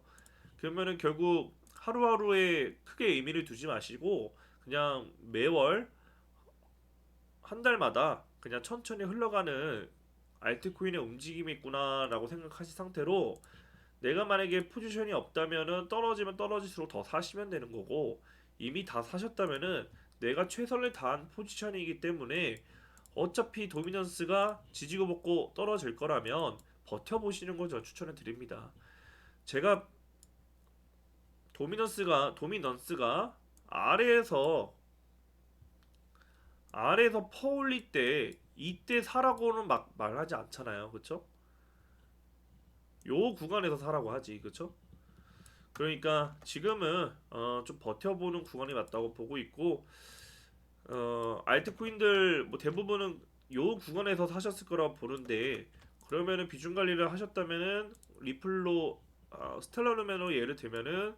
그러면은 결국 하루하루에 크게 의미를 두지 마시고 그냥 매월 한 달마다 그냥 천천히 흘러가는 알트코인의 움직임이 있구나라고 생각하신 상태로 내가 만약에 포지션이 없다면은 떨어지면 떨어질수록 더 사시면 되는 거고 이미 다 사셨다면은 내가 최선을 다한 포지션이기 때문에 어차피 도미넌스가 지지고 볶고 떨어질 거라면 버텨보시는 걸 저 추천해 드립니다. 제가 도미넌스가 아래에서 퍼올릴 때 이때 사라고는 막 말하지 않잖아요. 그쵸? 요 구간에서 사라고 하지. 그쵸? 그러니까 지금은 좀 버텨보는 구간이 맞다고 보고 있고 알트코인들 뭐 대부분은 요 구간에서 사셨을 거라고 보는데 그러면은 비중 관리를 하셨다면은 리플로 스텔라루멘으로 예를 들면은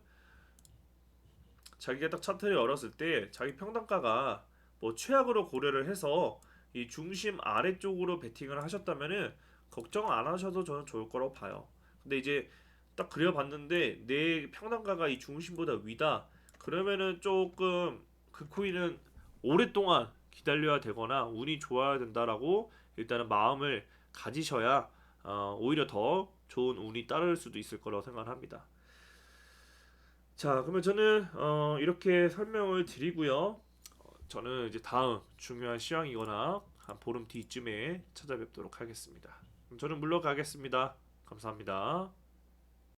자기가 딱 차트를 열었을 때 자기 평단가가 뭐 최악으로 고려를 해서 이 중심 아래쪽으로 베팅을 하셨다면은 걱정 안 하셔도 저는 좋을 거라고 봐요. 근데 이제 딱 그려봤는데 내 평단가가 이 중심보다 위다. 그러면은 조금 그 코인은 오랫동안 기다려야 되거나 운이 좋아야 된다라고 일단은 마음을 가지셔야 오히려 더 좋은 운이 따를 수도 있을 거라고 생각합니다. 자, 그러면 저는 이렇게 설명을 드리고요. 저는 이제 다음 중요한 시황이거나 한 보름 뒤쯤에 찾아뵙도록 하겠습니다. 그럼 저는 물러가겠습니다. 감사합니다.